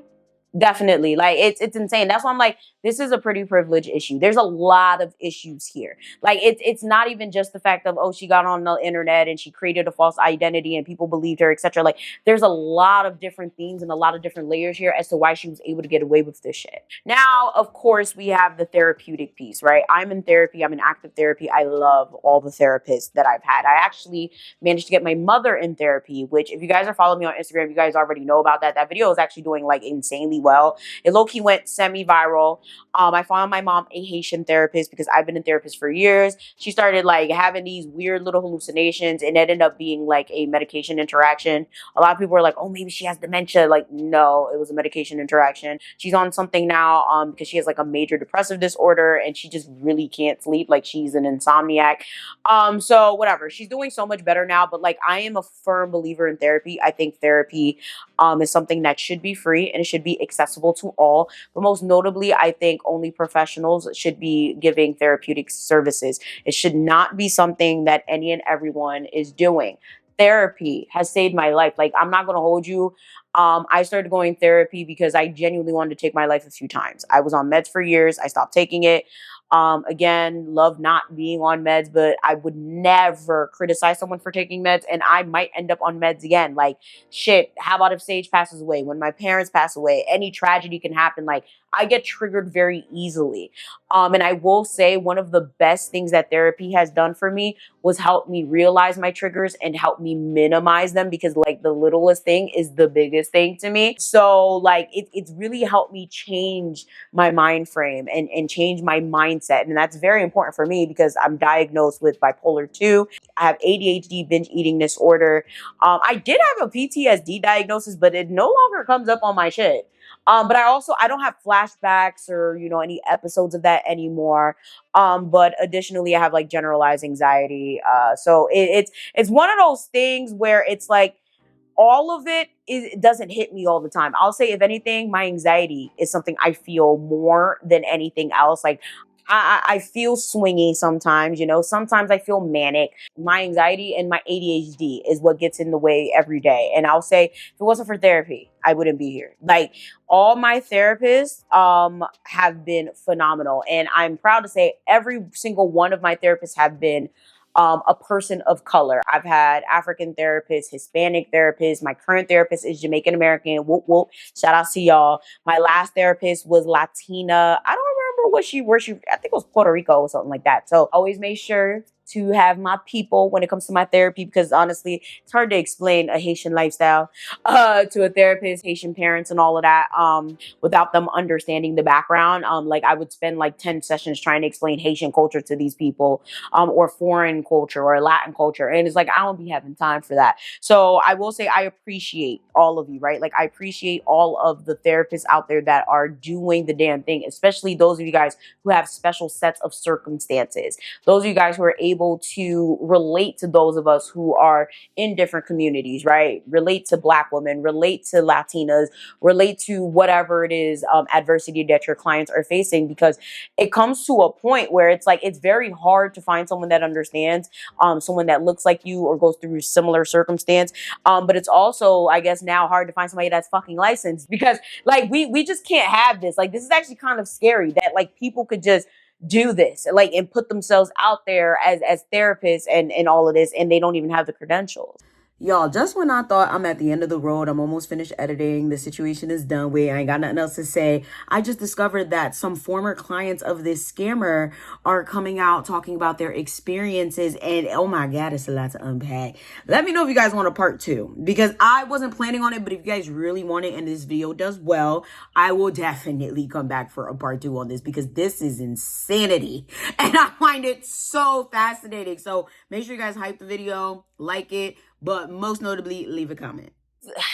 Definitely. Like, it's insane. That's why I'm like, this is a pretty privilege issue. There's a lot of issues here. Like, it's not even just the fact of, oh, she got on the internet and she created a false identity and people believed her, etc. Like, there's a lot of different themes and a lot of different layers here as to why she was able to get away with this shit. Now, of course, we have the therapeutic piece, right? I'm in therapy. I'm in active therapy. I love all the therapists that I've had. I actually managed to get my mother in therapy, which if you guys are following me on Instagram, you guys already know about that. That video is actually doing like insanely well. It low-key went semi-viral. I found my mom a Haitian therapist because I've been a therapist for years. She started like having these weird little hallucinations, and it ended up being like a medication interaction. A lot of people were like, oh, maybe she has dementia. Like, no, it was a medication interaction. She's on something now because she has like a major depressive disorder and she just really can't sleep. Like, she's an insomniac. So whatever. She's doing so much better now, but like, I am a firm believer in therapy. I think therapy is something that should be free and it should be accessible to all. But most notably, I think only professionals should be giving therapeutic services. It should not be something that any and everyone is doing. Therapy has saved my life. Like, I'm not going to hold you. I started going therapy because I genuinely wanted to take my life a few times. I was on meds for years. I stopped taking it. Again, love not being on meds, but I would never criticize someone for taking meds, and I might end up on meds again. Like, shit, how about if Sage passes away? When my parents pass away, any tragedy can happen. Like, I get triggered very easily. And I will say one of the best things that therapy has done for me was help me realize my triggers and help me minimize them, because like the littlest thing is the biggest thing to me. So like it's really helped me change my mind frame and change my mindset. And that's very important for me because I'm diagnosed with bipolar 2. I have ADHD, binge eating disorder. I did have a PTSD diagnosis, but it no longer comes up on my shit. But I don't have flashbacks or, any episodes of that anymore. But additionally, I have like generalized anxiety. So it's one of those things where it's like all of it doesn't hit me all the time. I'll say, if anything, my anxiety is something I feel more than anything else. Like, I feel swingy sometimes, you know, sometimes I feel manic. My anxiety and my ADHD is what gets in the way every day. And I'll say, if it wasn't for therapy, I wouldn't be here. Like, all my therapists have been phenomenal. And I'm proud to say every single one of my therapists have been a person of color. I've had African therapists, Hispanic therapists. My current therapist is Jamaican American. Whoop, whoop. Shout out to y'all. My last therapist was Latina. I don't remember where she, I think it was Puerto Rico or something like that. So always make sure to have my people when it comes to my therapy, because honestly, it's hard to explain a Haitian lifestyle to a therapist, Haitian parents and all of that without them understanding the background. Like, I would spend like 10 sessions trying to explain Haitian culture to these people or foreign culture or Latin culture. And it's like, I don't be having time for that. So I will say I appreciate all of you, right? Like, I appreciate all of the therapists out there that are doing the damn thing, especially those of you guys who have special sets of circumstances. Those of you guys who are able to relate to those of us who are in different communities, right? Relate to Black women, relate to Latinas, relate to whatever it is, adversity that your clients are facing, because it comes to a point where it's like, it's very hard to find someone that understands, someone that looks like you or goes through similar circumstance. But it's also, I guess, now hard to find somebody that's fucking licensed, because like, we just can't have this. Like, this is actually kind of scary that like people could just do this, like, and put themselves out there as therapists and all of this, and they don't even have the credentials. Y'all, just when I thought I'm at the end of the road, I'm almost finished editing, the situation is done with, I ain't got nothing else to say, I just discovered that some former clients of this scammer are coming out talking about their experiences, and oh my God, it's a lot to unpack. Let me know if you guys want a part 2, because I wasn't planning on it, but if you guys really want it and this video does well, I will definitely come back for a part 2 on this, because this is insanity, and I find it so fascinating. So make sure you guys hype the video, like it, but most notably, leave a comment.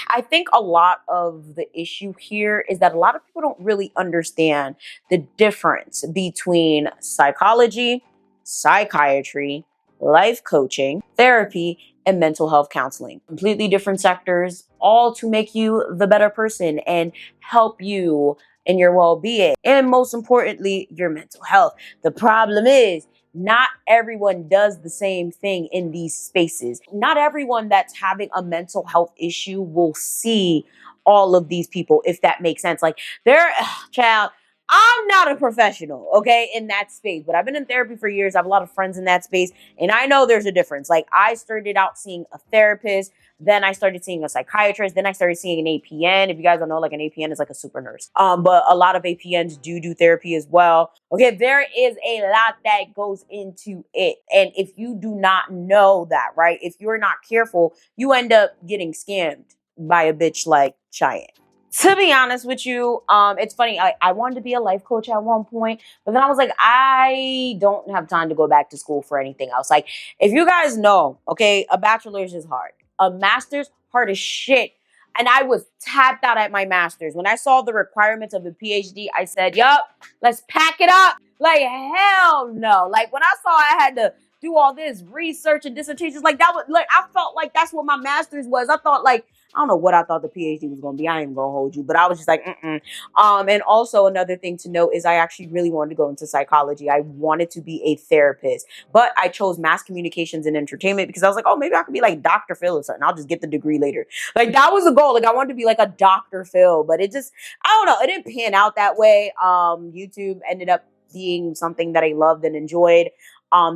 I think a lot of the issue here is that a lot of people don't really understand the difference between psychology, psychiatry, life coaching, therapy, and mental health counseling. Completely different sectors, all to make you the better person and help you in your well-being, and most importantly, your mental health. The problem is, not everyone does the same thing in these spaces. Not everyone that's having a mental health issue will see all of these people, if that makes sense. Like, child, I'm not a professional, okay, in that space, but I've been in therapy for years. I have a lot of friends in that space, and I know there's a difference. Like, I started out seeing a therapist, then I started seeing a psychiatrist, then I started seeing an APN. If you guys don't know, like, an APN is like a super nurse. But a lot of APNs do therapy as well. Okay, there is a lot that goes into it. And if you do not know that, right, if you're not careful, you end up getting scammed by a bitch like Cheyenne. To be honest with you, it's funny. I wanted to be a life coach at one point, but then I was like, I don't have time to go back to school for anything else. Like, if you guys know, okay, a bachelor's is hard. A master's, hard as shit. And I was tapped out at my master's. When I saw the requirements of a PhD, I said, yup, let's pack it up. Like, hell no. Like, when I saw I had to do all this research and dissertations, like, that was, like, I felt like that's what my master's was. I thought, like, I don't know what I thought the PhD was going to be. I ain't going to hold you, but I was just like, And also another thing to note is I actually really wanted to go into psychology. I wanted to be a therapist, but I chose mass communications and entertainment because I was like, oh, maybe I could be like Dr. Phil or something. I'll just get the degree later. Like, that was the goal. Like, I wanted to be like a Dr. Phil, but it just, I don't know. It didn't pan out that way. YouTube ended up being something that I loved and enjoyed.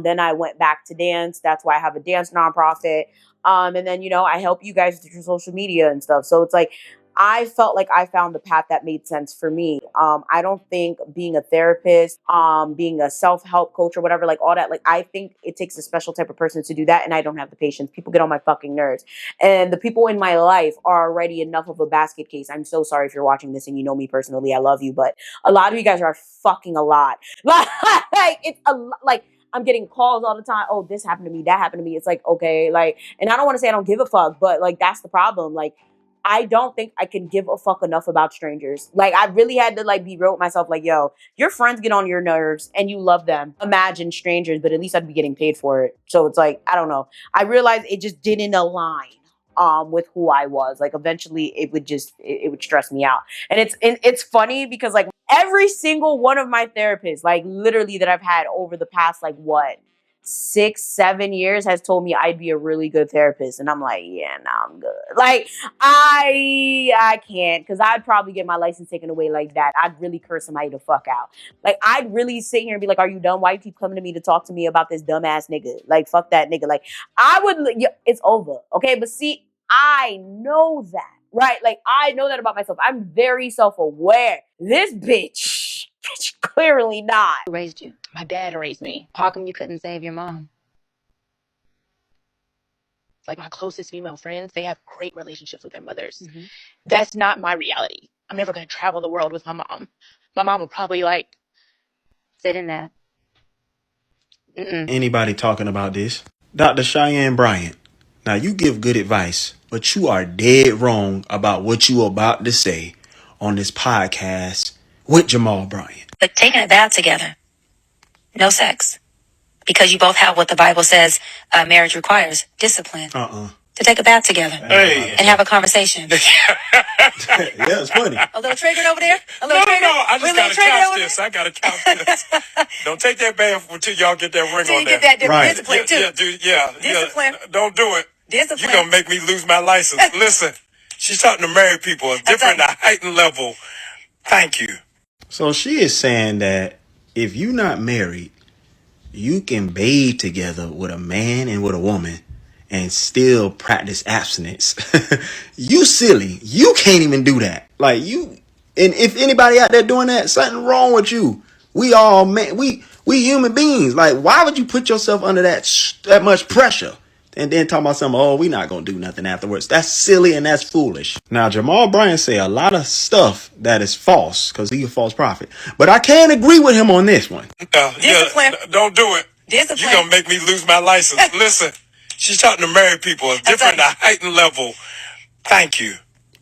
Then I went back to dance. That's why I have a dance nonprofit. And then, you know, I help you guys through social media and stuff. So it's like, I felt like I found the path that made sense for me. I don't think being a therapist, being a self-help coach or whatever, like all that, like, I think it takes a special type of person to do that. And I don't have the patience. People get on my fucking nerves. And the people in my life are already enough of a basket case. I'm so sorry if you're watching this and you know me personally. I love you. But a lot of you guys are fucking a lot. Like, it's a lot. Like, I'm getting calls all the time. Oh, this happened to me. That happened to me. It's like, okay, like, and I don't want to say I don't give a fuck, but like, that's the problem. Like, I don't think I can give a fuck enough about strangers. Like, I really had to like be real with myself. Like, yo, your friends get on your nerves and you love them. Imagine strangers, but at least I'd be getting paid for it. So it's like, I don't know. I realized it just didn't align. with who I was. Like eventually it would stress me out. And it's funny because like every single one of my therapists, like literally that I've had over the past like 6-7 years has told me I'd be a really good therapist. And I'm like, yeah, no, I'm good. Like I can't, because I'd probably get my license taken away like that. I'd really curse somebody the fuck out. Like I'd really sit here and be like, are you dumb? Why you keep coming to me to talk to me about this dumbass nigga? Like fuck that nigga. Like I would, it's over. Okay. But see, I know that, right? Like I know that about myself. I'm very self-aware. This bitch clearly not. Who raised you? My dad raised me. How come you couldn't save your mom? Like my closest female friends, they have great relationships with their mothers. That's not my reality. I'm never going to travel the world with my mom. My mom would probably like sit in that. Anybody talking about this? Dr. Cheyenne Bryant. Now you give good advice, but you are dead wrong about what you about to say on this podcast with Jamal Bryant. But taking a bath together. No sex. Because you both have what the Bible says marriage requires. Discipline. To take a bath together. Hey. And have a conversation. Yeah, it's funny. A little triggered over there? No, I just gotta couch this. I gotta couch this. Don't take that bath until y'all get that ring on there. Get that discipline too. Yeah, dude, yeah. Discipline. Don't do it. Discipline. You're gonna make me lose my license. Listen, she's talking to married people, a different, a heightened level. Thank you. So she is saying that if you're not married, you can bathe together with a man and with a woman and still practice abstinence. You silly. You can't even do that. Like you, and if anybody out there doing that, something wrong with you. We all man, we human beings. Like, why would you put yourself under that much pressure? And then talk about something, oh, we not going to do nothing afterwards. That's silly and that's foolish. Now, Jamal Bryant say a lot of stuff that is false because he's a false prophet. But I can't agree with him on this one. Discipline. Don't do it. Discipline. You're going to make me lose my license. Listen, she's talking to married people, a different, a heightened level. Thank you.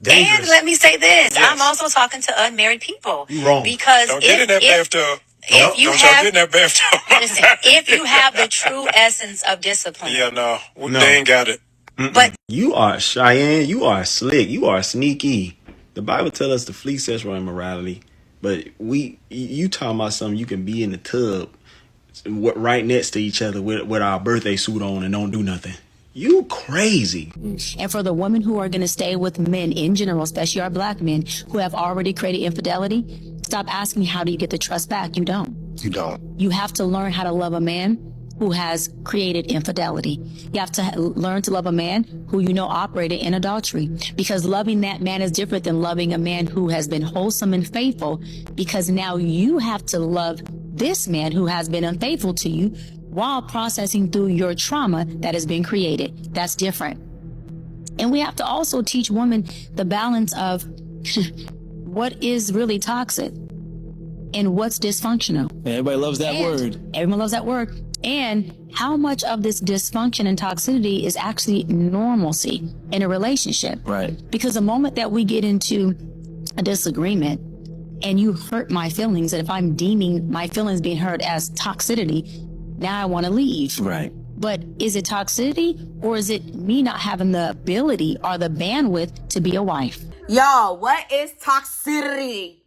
Dangerous. And let me say this. Yes. I'm also talking to unmarried people. You wrong. Because don't get in that bathtub. If you don't have, get in that bathtub. Listen, if you have the true essence of discipline. Yeah, no. They ain't got it. But you are Cheyenne. You are slick. You are sneaky. The Bible tells us to flee sexual immorality. But you talking about something you can be in the tub right next to each other with our birthday suit on and don't do nothing. You crazy. And for the women who are going to stay with men in general, especially our black men who have already created infidelity, stop asking how do you get the trust back? You don't. You don't. You have to learn how to love a man who has created infidelity. You have to learn to love a man who you know operated in adultery, because loving that man is different than loving a man who has been wholesome and faithful, because now you have to love this man who has been unfaithful to you while processing through your trauma that has been created. That's different. And we have to also teach women the balance of what is really toxic and what's dysfunctional. Everybody loves that word. Everyone loves that word. And how much of this dysfunction and toxicity is actually normalcy in a relationship. Right. Because the moment that we get into a disagreement and you hurt my feelings, and if I'm deeming my feelings being hurt as toxicity, now I want to leave. Right. But is it toxicity, or is it me not having the ability or the bandwidth to be a wife? Yo, what is toxicity?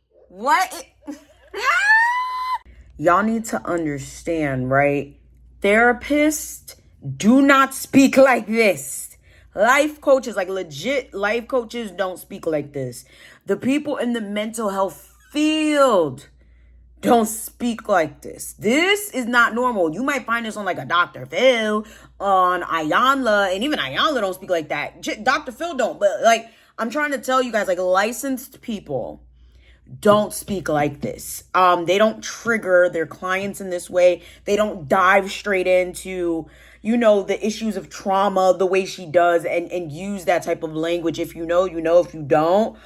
Y'all need to understand, right? Therapists do not speak like this. Life coaches, like legit life coaches, don't speak like this. The people in the mental health field don't speak like this. This is not normal. You might find this on like a Dr. Phil, on Ayanla, and even Ayanla don't speak like that. Dr. Phil don't, but like, I'm trying to tell you guys, like licensed people don't speak like this. They don't trigger their clients in this way. They don't dive straight into, you know, the issues of trauma the way she does and use that type of language. If you know, you know. If you don't,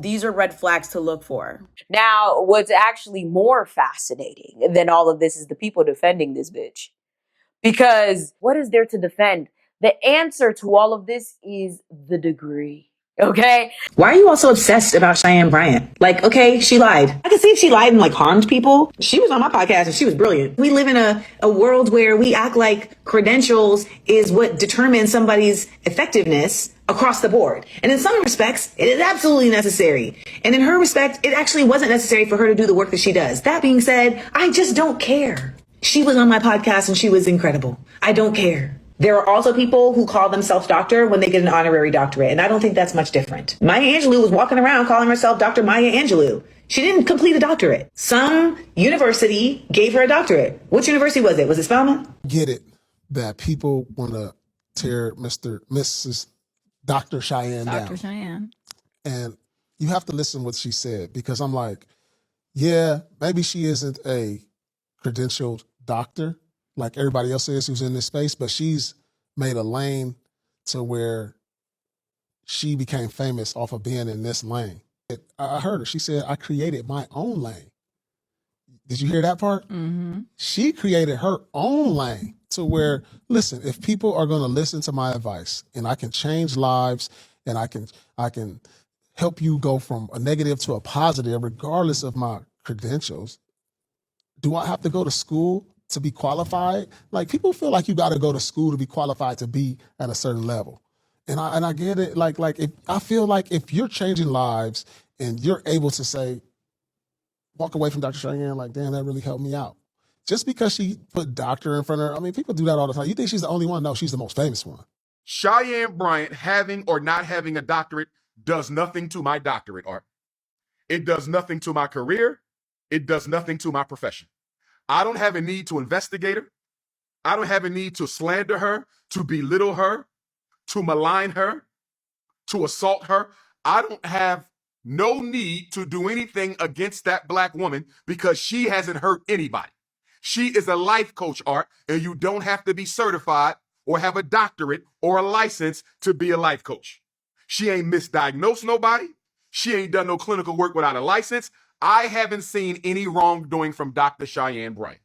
these are red flags to look for. Now, what's actually more fascinating than all of this is the people defending this bitch. Because what is there to defend? The answer to all of this is the degree. Okay. Why are you all so obsessed about Cheyenne Bryant? Like, okay, she lied. I can see if she lied and like harmed people. She was on my podcast and she was brilliant. We live in a world where we act like credentials is what determines somebody's effectiveness across the board. And in some respects, it is absolutely necessary. And in her respect, it actually wasn't necessary for her to do the work that she does. That being said, I just don't care. She was on my podcast and she was incredible. I don't care. There are also people who call themselves doctor when they get an honorary doctorate, and I don't think that's much different. Maya Angelou was walking around calling herself Dr. Maya Angelou. She didn't complete a doctorate. Some university gave her a doctorate. Which university was it? Was it Spelman? Get it that people want to tear Mrs. Dr. Cheyenne down. Dr. Cheyenne. And you have to listen what she said, because I'm like, yeah, maybe she isn't a credentialed doctor like everybody else is who's in this space, but she's made a lane to where she became famous off of being in this lane. I heard her. She said, I created my own lane. Did you hear that part? Mm-hmm. She created her own lane to where, listen, if people are going to listen to my advice and I can change lives and I can help you go from a negative to a positive, regardless of my credentials, do I have to go to school to be qualified? Like, people feel like you got to go to school to be qualified to be at a certain level. And I get it. I feel like if you're changing lives and you're able to say, walk away from Dr. Cheyenne, like, damn, that really helped me out. Just because she put doctor in front of her, I mean, people do that all the time. You think she's the only one? No, she's the most famous one. Cheyenne Bryant having or not having a doctorate does nothing to my doctorate, Art. It does nothing to my career. It does nothing to my profession. I don't have a need to investigate her. I don't have a need to slander her, to belittle her, to malign her, to assault her. I don't have no need to do anything against that black woman because she hasn't hurt anybody. She is a life coach, Art, and you don't have to be certified or have a doctorate or a license to be a life coach. She ain't misdiagnosed nobody. She ain't done no clinical work without a license. I haven't seen any wrongdoing from Dr. Cheyenne Bryant.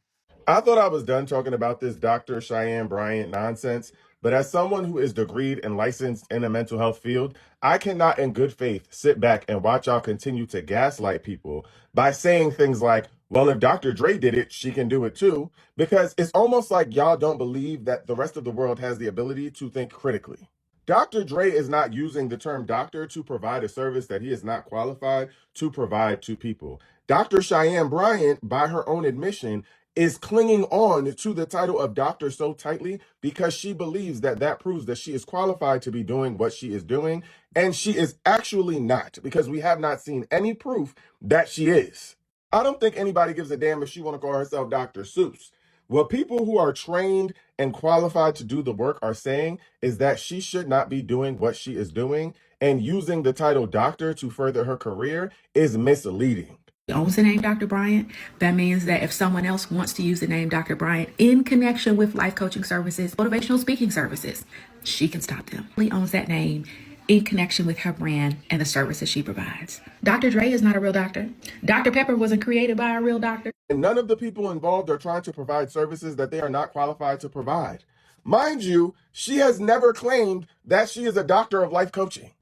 I thought I was done talking about this Dr. Cheyenne Bryant nonsense, but as someone who is degreed and licensed in the mental health field, I cannot in good faith sit back and watch y'all continue to gaslight people by saying things like, well, if Dr. Dre did it, she can do it too, because it's almost like y'all don't believe that the rest of the world has the ability to think critically. Dr. Dre is not using the term doctor to provide a service that he is not qualified to provide to people. Dr. Cheyenne Bryant, by her own admission, is clinging on to the title of doctor so tightly because she believes that that proves that she is qualified to be doing what she is doing, and she is actually not, because we have not seen any proof that she is. I don't think anybody gives a damn if she want to call herself Dr. Seuss. What people who are trained and qualified to do the work are saying is that she should not be doing what she is doing, and using the title doctor to further her career is misleading. Owns the name Dr. Bryant, that means that if someone else wants to use the name Dr. Bryant in connection with life coaching services, motivational speaking services, she can stop them. She owns that name in connection with her brand and the services she provides. Dr. Dre is not a real doctor. Dr. Pepper wasn't created by a real doctor. And none of the people involved are trying to provide services that they are not qualified to provide. Mind you, she has never claimed that she is a doctor of life coaching.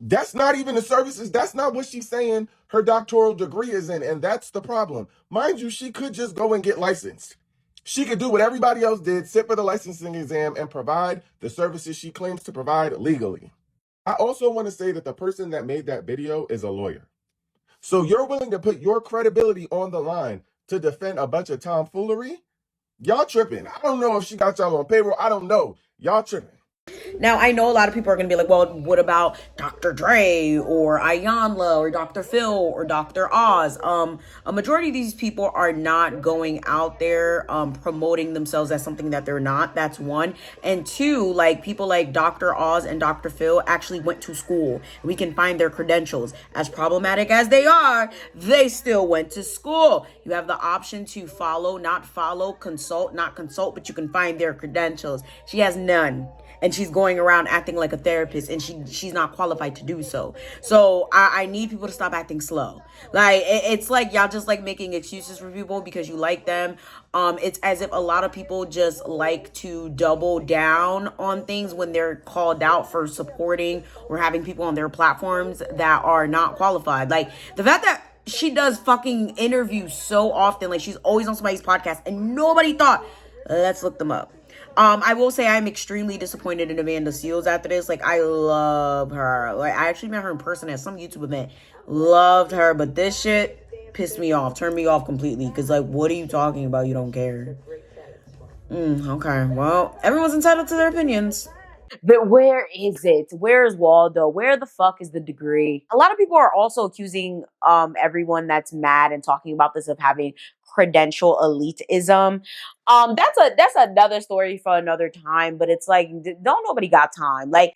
That's not even the services. That's not what she's saying her doctoral degree is in. And that's the problem. Mind you, she could just go and get licensed. She could do what everybody else did, sit for the licensing exam and provide the services she claims to provide legally. I also want to say that the person that made that video is a lawyer. So you're willing to put your credibility on the line to defend a bunch of tomfoolery? Y'all tripping. I don't know if she got y'all on payroll. I don't know. Y'all tripping. Now, I know a lot of people are going to be like, well, what about Dr. Dre or Ayanla or Dr. Phil or Dr. Oz? A majority of these people are not going out there promoting themselves as something that they're not. That's one. And two, like people like Dr. Oz and Dr. Phil actually went to school. We can find their credentials. As problematic as they are, they still went to school. You have the option to follow, not follow, consult, not consult, but you can find their credentials. She has none. And she's going around acting like a therapist, and she's not qualified to do so. So I need people to stop acting slow. Like it's like y'all just like making excuses for people because you like them. It's as if a lot of people just like to double down on things when they're called out for supporting or having people on their platforms that are not qualified. Like the fact that she does fucking interviews so often, like she's always on somebody's podcast, and nobody thought, let's look them up. I will say I'm extremely disappointed in Amanda Seales after this. Like, I love her. Like, I actually met her in person at some YouTube event. Loved her, but this shit pissed me off. Turned me off completely. Because, like, what are you talking about? You don't care. Okay. Well, everyone's entitled to their opinions. But where is it? Where's Waldo? Where the fuck is the degree? A lot of people are also accusing everyone that's mad and talking about this of having credential elitism. That's another story for another time, but it's like don't nobody got time. Like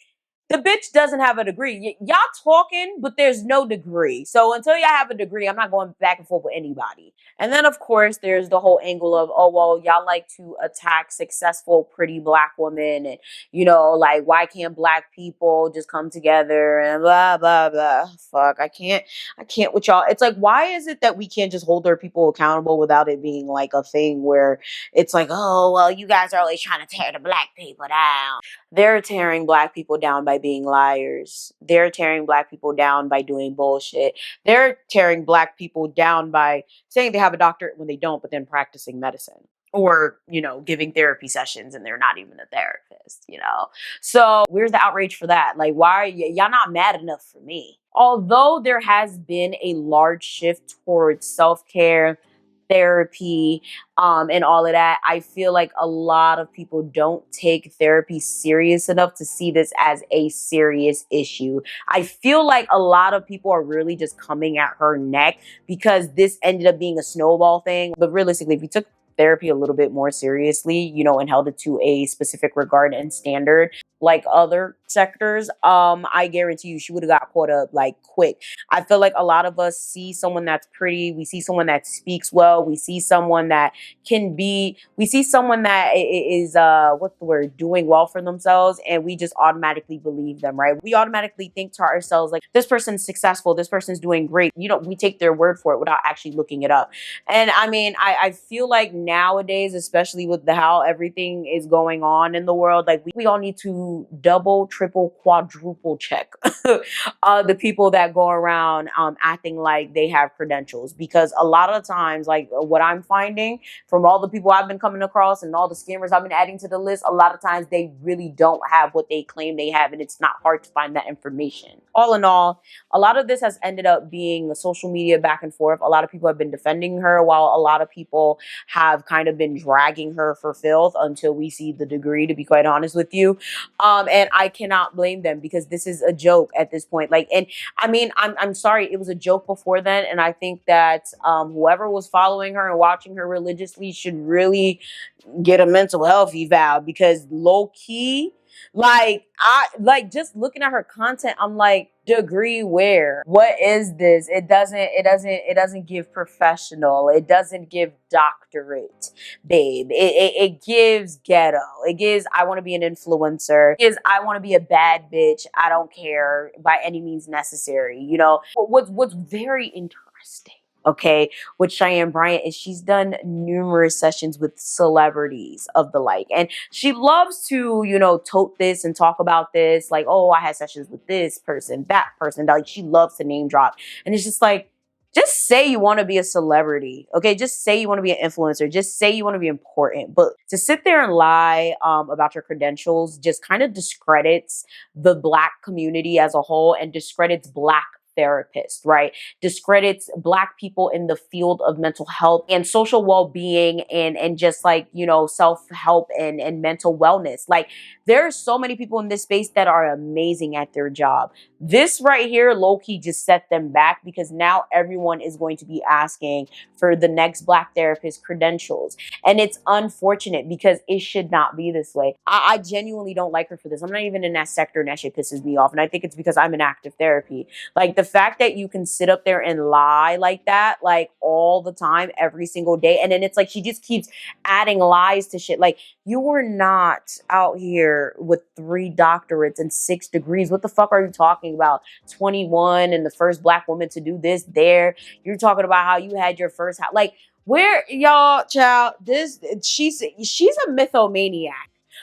the bitch doesn't have a degree. Y'all talking, but there's no degree. So until y'all have a degree, I'm not going back and forth with anybody. And then, of course, there's the whole angle of, oh, well, y'all like to attack successful, pretty black women. And, you know, like, why can't black people just come together and blah, blah, blah. Fuck, I can't with y'all. It's like, why is it that we can't just hold our people accountable without it being like a thing where it's like, oh, well, you guys are always trying to tear the black people down. They're tearing black people down by being liars. They're tearing black people down by doing bullshit. They're tearing black people down by saying they have a doctorate when they don't, but then practicing medicine. Or, you know, giving therapy sessions and they're not even a therapist, you know? So where's the outrage for that? Like, why are y'all not mad enough for me? Although there has been a large shift towards self-care, therapy, and all of that, I feel like a lot of people don't take therapy serious enough to see this as a serious issue. I feel like a lot of people are really just coming at her neck because this ended up being a snowball thing. But realistically, if you took therapy a little bit more seriously, you know, and held it to a specific regard and standard, like other sectors, I guarantee you she would have got caught up like quick. I feel like a lot of us see someone that's pretty, we see someone that speaks well, we see someone that we see someone that is what's the word, doing well for themselves, and we just automatically believe them, right? We automatically think to ourselves like, this person's successful, this person's doing great. You know, we take their word for it without actually looking it up. And I mean, I feel like nowadays, especially with how everything is going on in the world, like we all need to double, triple, quadruple check the people that go around acting like they have credentials, because a lot of times, like what I'm finding from all the people I've been coming across and all the scammers I've been adding to the list, a lot of times they really don't have what they claim they have, and it's not hard to find that information. All in all, a lot of this has ended up being a social media back and forth. A lot of people have been defending her, while a lot of people have kind of been dragging her for filth until we see the degree, to be quite honest with you. And I cannot blame them, because this is a joke at this point. Like, and I mean, I'm sorry, it was a joke before then. And I think that whoever was following her and watching her religiously should really get a mental health eval, because low key, like just looking at her content, I'm like, degree where? What is this? It doesn't give professional. It doesn't give doctorate, babe. It gives ghetto. It gives, I want to be an influencer. It gives, I want to be a bad bitch. I don't care by any means necessary. You know, what's very interesting, okay, with Cheyenne Bryant is she's done numerous sessions with celebrities of the like. And she loves to, you know, tote this and talk about this. Like, oh, I had sessions with this person, that person. Like, she loves to name drop. And it's just like, just say you want to be a celebrity, okay? Just say you want to be an influencer. Just say you want to be important. But to sit there and lie about your credentials just kind of discredits the Black community as a whole, and discredits Black therapists, right? Discredits Black people in the field of mental health and social well-being, and just like, you know, self-help and mental wellness. Like, there are so many people in this space that are amazing at their job. This right here, low-key, just set them back, because now everyone is going to be asking for the next Black therapist credentials. And it's unfortunate, because it should not be this way. I genuinely don't like her for this. I'm not even in that sector, and that shit pisses me off. And I think it's because I'm in active therapy. Like, the fact that you can sit up there and lie like that, like all the time, every single day. And then it's like, she just keeps adding lies to shit. Like, you were not out here with 3 doctorates and 6 degrees. What the fuck are you talking about? 21 and the first black woman to do this there. You're talking about how you had your first house. Like, where, y'all, child, she's a mythomaniac.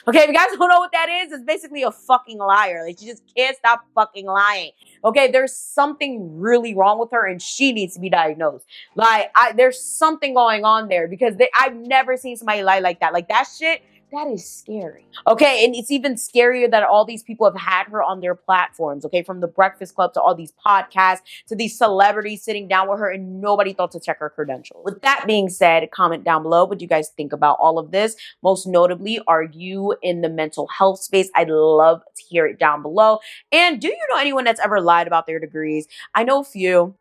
Okay, if you guys don't know what that is, it's basically a fucking liar. Like, she just can't stop fucking lying. Okay, there's something really wrong with her and she needs to be diagnosed. Like, there's something going on there because I've never seen somebody lie like that. Like, that shit, that is scary. Okay, and it's even scarier that all these people have had her on their platforms, okay? From the Breakfast Club to all these podcasts to these celebrities sitting down with her and nobody thought to check her credentials. With that being said, comment down below what you guys think about all of this. Most notably, are you in the mental health space? I'd love to hear it down below. And do you know anyone that's ever lied about their degrees? I know a few.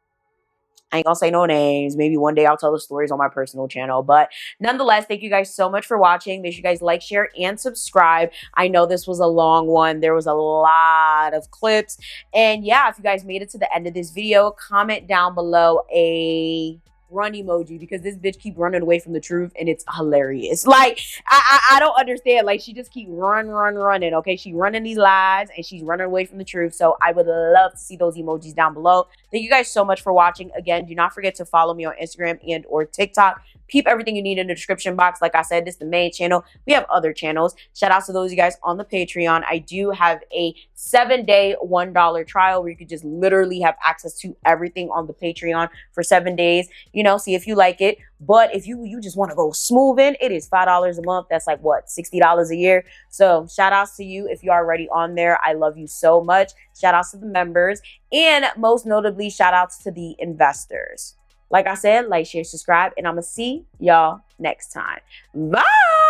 I ain't gonna say no names. Maybe one day I'll tell the stories on my personal channel. But nonetheless, thank you guys so much for watching. Make sure you guys like, share, and subscribe. I know this was a long one. There was a lot of clips. And yeah, if you guys made it to the end of this video, comment down below a run emoji because this bitch keep running away from the truth and it's hilarious. Like, I don't understand. Like, she just keep running. Okay, she running these lies and she's running away from the truth. So I would love to see those emojis down below. Thank you guys so much for watching. Again, do not forget to follow me on Instagram and or TikTok. Keep everything you need in the description box. Like I said, this is the main channel. We have other channels. Shout out to those of you guys on the Patreon. I do have a 7-day $1 trial where you could just literally have access to everything on the Patreon for 7 days. You know, see if you like it. But if you just want to go smooth in, it is $5 a month. That's like, what, $60 a year? So shout outs to you if you're already on there. I love you so much. Shout outs to the members. And most notably, shout outs to the investors. Like I said, like, share, subscribe, and I'm going to see y'all next time. Bye!